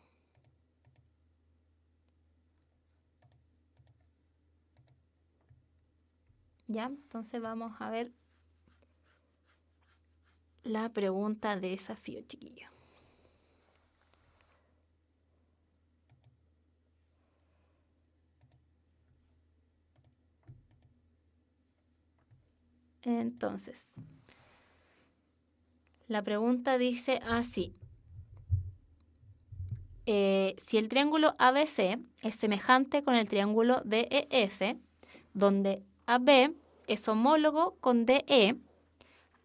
Ya, entonces vamos a ver la pregunta de desafío, chiquillos. Entonces, la pregunta dice así. Si el triángulo ABC es semejante con el triángulo DEF, donde AB es homólogo con DE,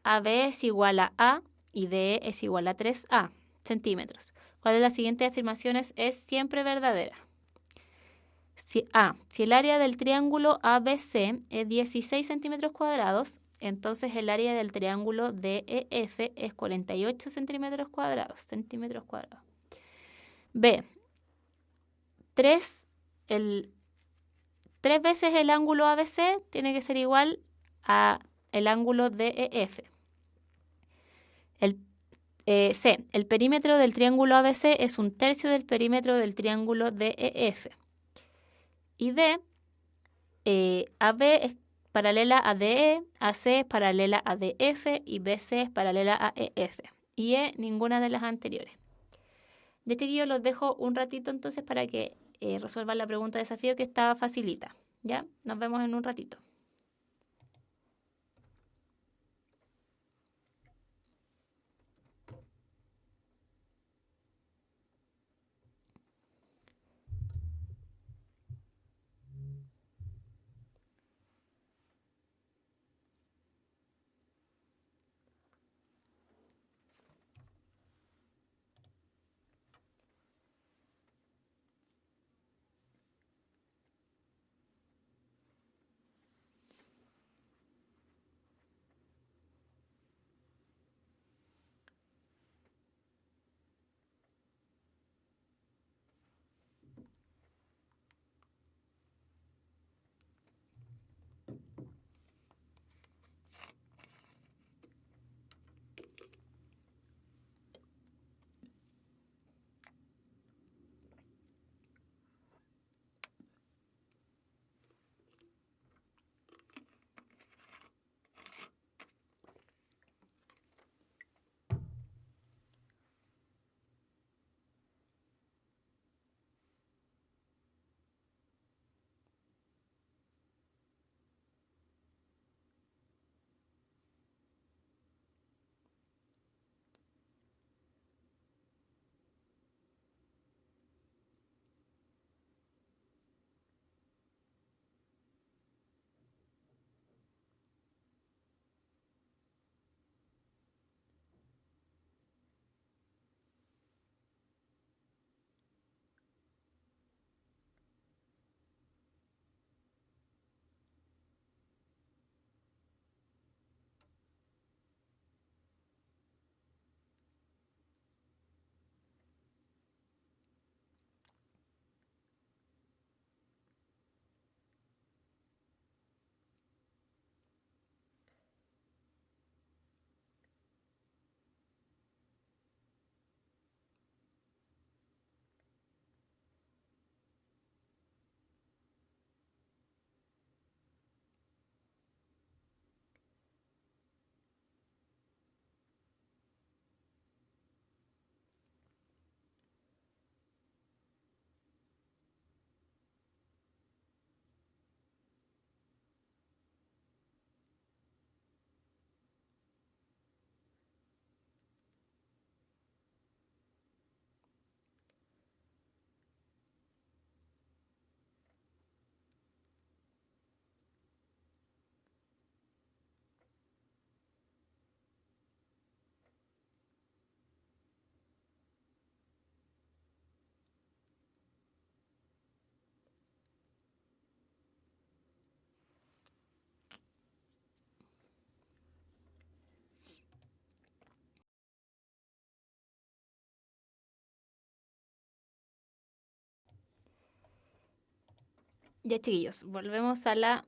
AB es igual a y DE es igual a 3A centímetros. ¿Cuál de las siguientes afirmaciones es siempre verdadera? Si el área del triángulo ABC es 16 centímetros cuadrados, entonces el área del triángulo DEF es 48 centímetros cuadrados. B. 3 veces el ángulo ABC tiene que ser igual a el ángulo DEF. C. El perímetro del triángulo ABC es 1/3 del perímetro del triángulo DEF. Y D. AB es paralela a DE, AC es paralela a DF y BC es paralela a EF. Y E, ninguna de las anteriores. De hecho, yo los dejo un ratito entonces para que resuelvan la pregunta de desafío que estaba facilita. ¿Ya? Nos vemos en un ratito. Ya, chiquillos, volvemos a la...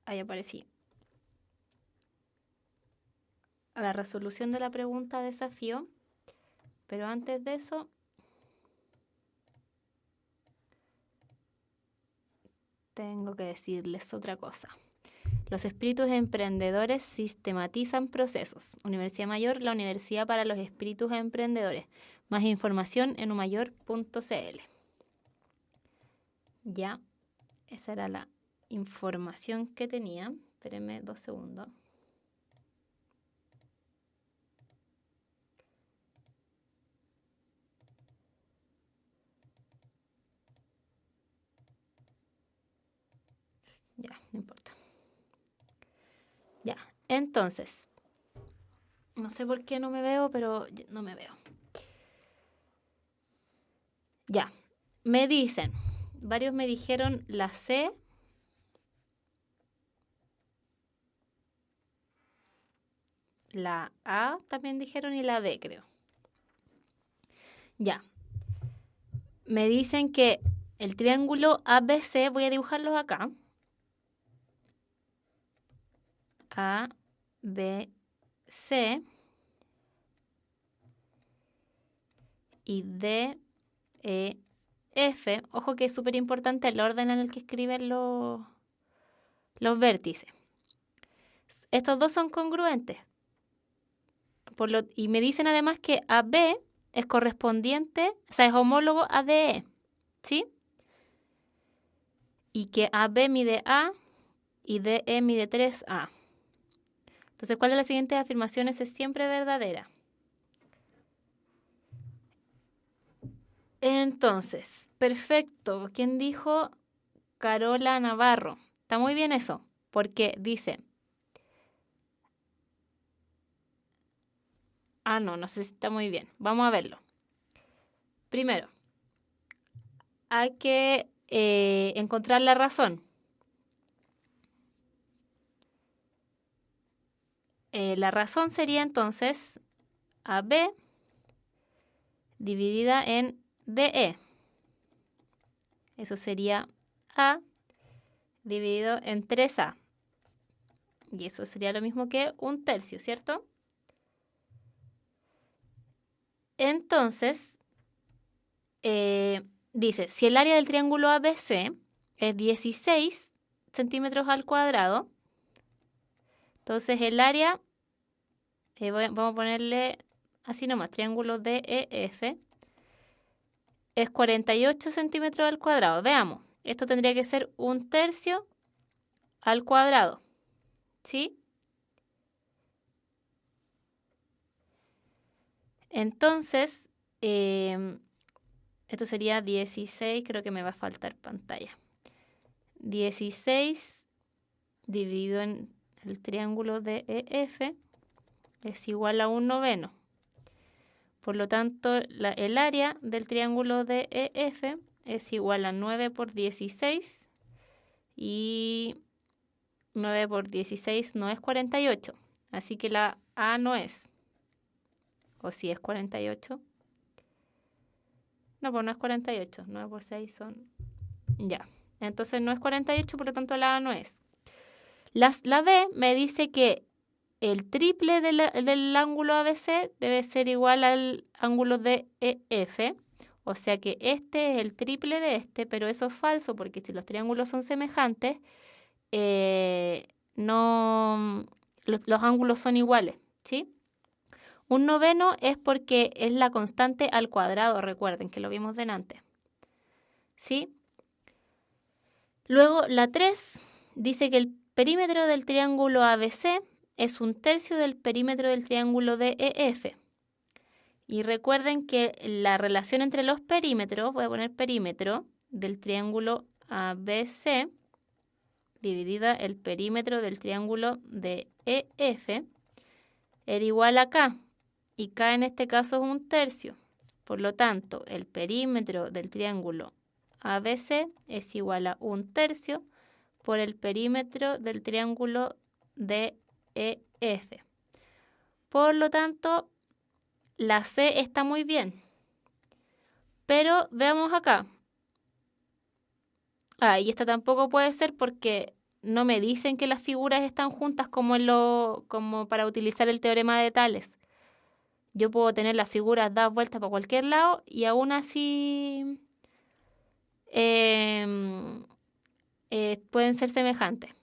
Ahí aparecí. A la resolución de la pregunta desafío. Pero antes de eso... tengo que decirles otra cosa. Los espíritus emprendedores sistematizan procesos. Universidad Mayor, la universidad para los espíritus emprendedores. Más información en umayor.cl. Ya, esa era la información que tenía. Espérenme 2 segundos. Ya, no importa. Ya, entonces, no sé por qué no me veo, pero no me veo. Ya, me dicen, varios me dijeron la C, la A también dijeron y la D, creo. Ya, me dicen que el triángulo ABC, voy a dibujarlos acá. A, B, C y D, E, F. Ojo que es súper importante el orden en el que escriben los vértices. Estos dos son congruentes. Y me dicen además que AB es correspondiente, o sea, es homólogo a DE, ¿sí? Y que AB mide A y DE mide 3A. Entonces, ¿cuál de las siguientes afirmaciones es siempre verdadera? Entonces, perfecto. ¿Quién dijo? Carola Navarro. Está muy bien eso, porque dice... no sé si está muy bien. Vamos a verlo. Primero, hay que encontrar la razón. La razón sería entonces AB dividida en DE. Eso sería A dividido en 3A. Y eso sería lo mismo que 1/3, ¿cierto? Entonces, dice, si el área del triángulo ABC es 16 centímetros al cuadrado, entonces el área, vamos a ponerle así nomás, triángulo DEF, es 48 centímetros al cuadrado. Veamos, esto tendría que ser 1/3 al cuadrado, ¿sí? Entonces, esto sería 16, creo que me va a faltar pantalla. 16 dividido en el triángulo DEF es igual a 1/9. Por lo tanto, el área del triángulo DEF es igual a 9 por 16 y 9 por 16 no es 48. Así que la A no es. ¿O si es 48? No, pues no es 48. 9 por 6 son... Ya. Entonces no es 48, por lo tanto la A no es. La B me dice que el triple del ángulo ABC debe ser igual al ángulo DEF. O sea que este es el triple de este, pero eso es falso porque si los triángulos son semejantes, no, los ángulos son iguales, ¿sí? 1/9 es porque es la constante al cuadrado, recuerden que lo vimos delante, ¿sí? Luego la 3 dice que el perímetro del triángulo ABC es 1/3 del perímetro del triángulo DEF. Y recuerden que la relación entre los perímetros, voy a poner perímetro del triángulo ABC dividida el perímetro del triángulo DEF era igual a K. Y K en este caso es 1/3. Por lo tanto, el perímetro del triángulo ABC es igual a 1/3 por el perímetro del triángulo DEF. Por lo tanto, la C está muy bien. Pero veamos acá. Y esta tampoco puede ser porque no me dicen que las figuras están juntas como para utilizar el teorema de Tales. Yo puedo tener las figuras dadas vueltas para cualquier lado y aún así pueden ser semejantes.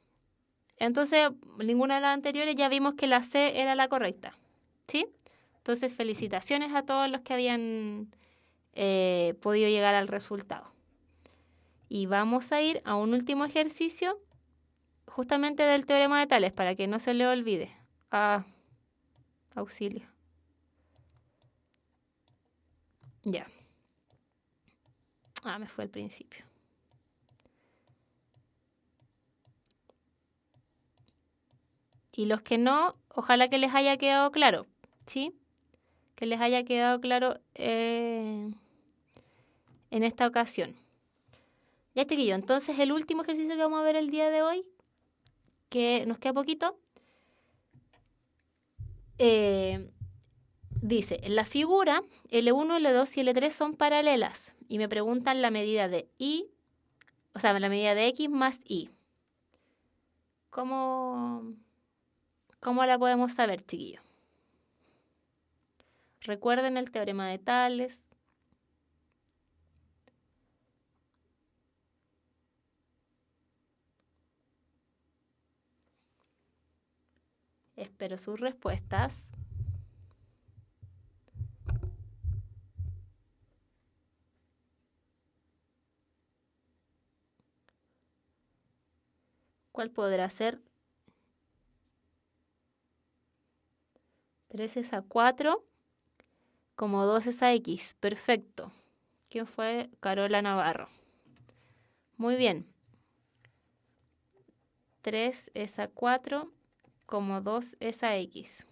Entonces, ninguna de las anteriores ya vimos que la C era la correcta. ¿Sí? Entonces, felicitaciones a todos los que habían podido llegar al resultado. Y vamos a ir a un último ejercicio justamente del teorema de Tales para que no se le olvide. Auxilio. Ya. Me fue al principio. Y los que no, ojalá que les haya quedado claro, ¿sí? Que les haya quedado claro en esta ocasión. Ya, chiquillo, entonces el último ejercicio que vamos a ver el día de hoy, que nos queda poquito, dice, en la figura L1, L2 y L3 son paralelas y me preguntan la medida de Y, o sea, la medida de X más Y. ¿Cómo la podemos saber, chiquillo? Recuerden el teorema de Tales. Espero sus respuestas. ¿Cuál podrá ser? 3 es a 4, como 2 es a X. Perfecto. ¿Quién fue? Carola Navarro. Muy bien. 3 es a 4, como 2 es a X.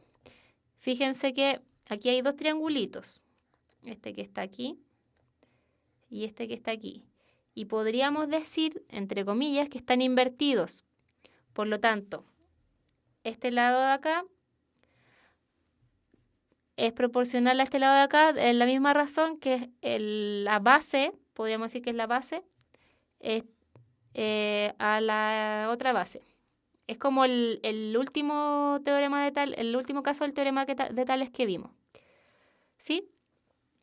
Fíjense que aquí hay dos triangulitos. Este que está aquí y este que está aquí. Y podríamos decir, entre comillas, que están invertidos. Por lo tanto, este lado de acá es proporcional a este lado de acá, en la misma razón que la base, podríamos decir que es la base, es a la otra base. Es como el último teorema de Tales, el último caso del teorema de Tales que vimos. ¿Sí?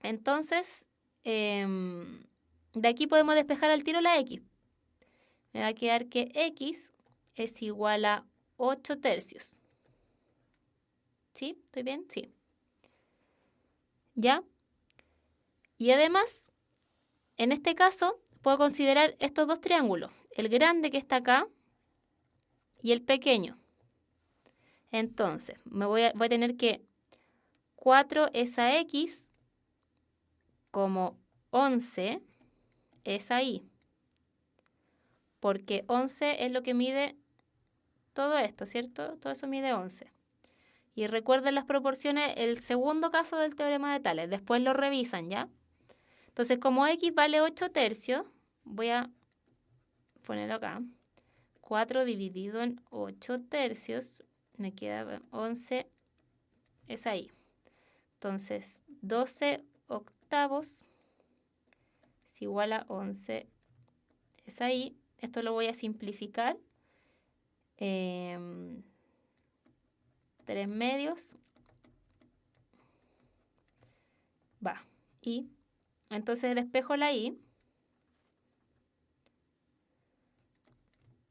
Entonces, de aquí podemos despejar al tiro la X. Me va a quedar que X es igual a 8 tercios. ¿Sí? ¿Estoy bien? Sí. ¿Ya? Y además, en este caso, puedo considerar estos dos triángulos. El grande que está acá y el pequeño. Entonces, voy a tener que 4 es a X como 11 es a Y. Porque 11 es lo que mide todo esto, ¿cierto? Todo eso mide 11. Y recuerden las proporciones, el segundo caso del teorema de Tales. Después lo revisan, ¿ya? Entonces, como X vale 8 tercios, voy a ponerlo acá. 4 dividido en 8 tercios, me queda 11 es ahí. Entonces, 12 octavos es igual a 11 es ahí. Esto lo voy a simplificar. 3 medios. Va. Y entonces despejo la I.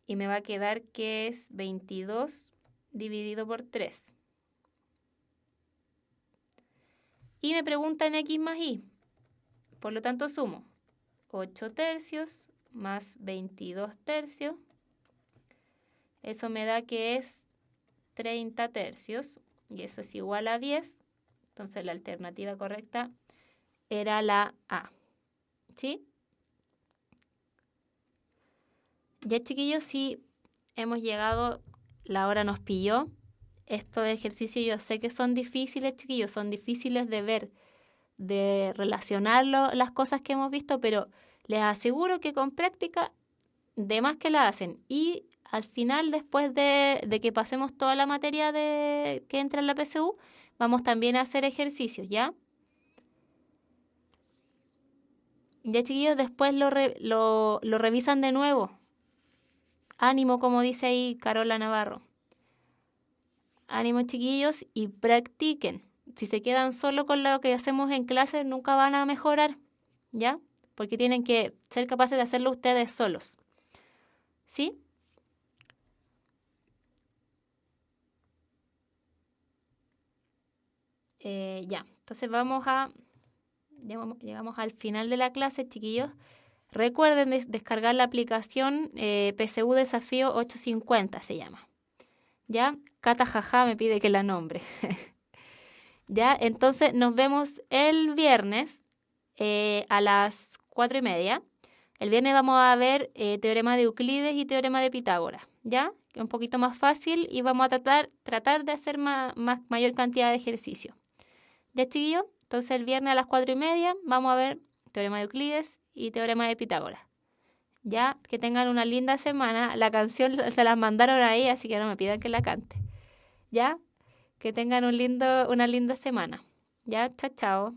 Y me va a quedar que es 22 dividido por 3. Y me preguntan X más Y. Por lo tanto sumo 8 tercios más 22 tercios. Eso me da que es 30 tercios. Y eso es igual a 10. Entonces la alternativa correcta era la A. ¿Sí? Ya, chiquillos, sí hemos llegado, la hora nos pilló. Estos ejercicios yo sé que son difíciles, chiquillos, son difíciles de ver, de relacionar las cosas que hemos visto, pero les aseguro que con práctica, de más que la hacen. Y al final, después de que pasemos toda la materia que entra en la PSU, vamos también a hacer ejercicios, ¿ya? Ya, chiquillos, después lo revisan de nuevo. Ánimo, como dice ahí Carola Navarro. Ánimo, chiquillos, y practiquen. Si se quedan solo con lo que hacemos en clase, nunca van a mejorar, ¿ya? Porque tienen que ser capaces de hacerlo ustedes solos. ¿Sí? Ya, entonces llegamos al final de la clase, chiquillos. Recuerden descargar la aplicación PSU Desafío 850 se llama. ¿Ya? Cata Jaja me pide que la nombre. ¿Ya? Entonces nos vemos el viernes a las 4:30. El viernes vamos a ver teorema de Euclides y teorema de Pitágoras, ¿ya? Que es un poquito más fácil y vamos a tratar de hacer mayor cantidad de ejercicio. ¿Ya, chiquillos? Entonces el viernes a las 4:30 vamos a ver teorema de Euclides y teorema de Pitágoras. Ya, que tengan una linda semana. La canción se las mandaron ahí, así que no me pidan que la cante. Ya, que tengan una linda semana. Ya, chao, chao.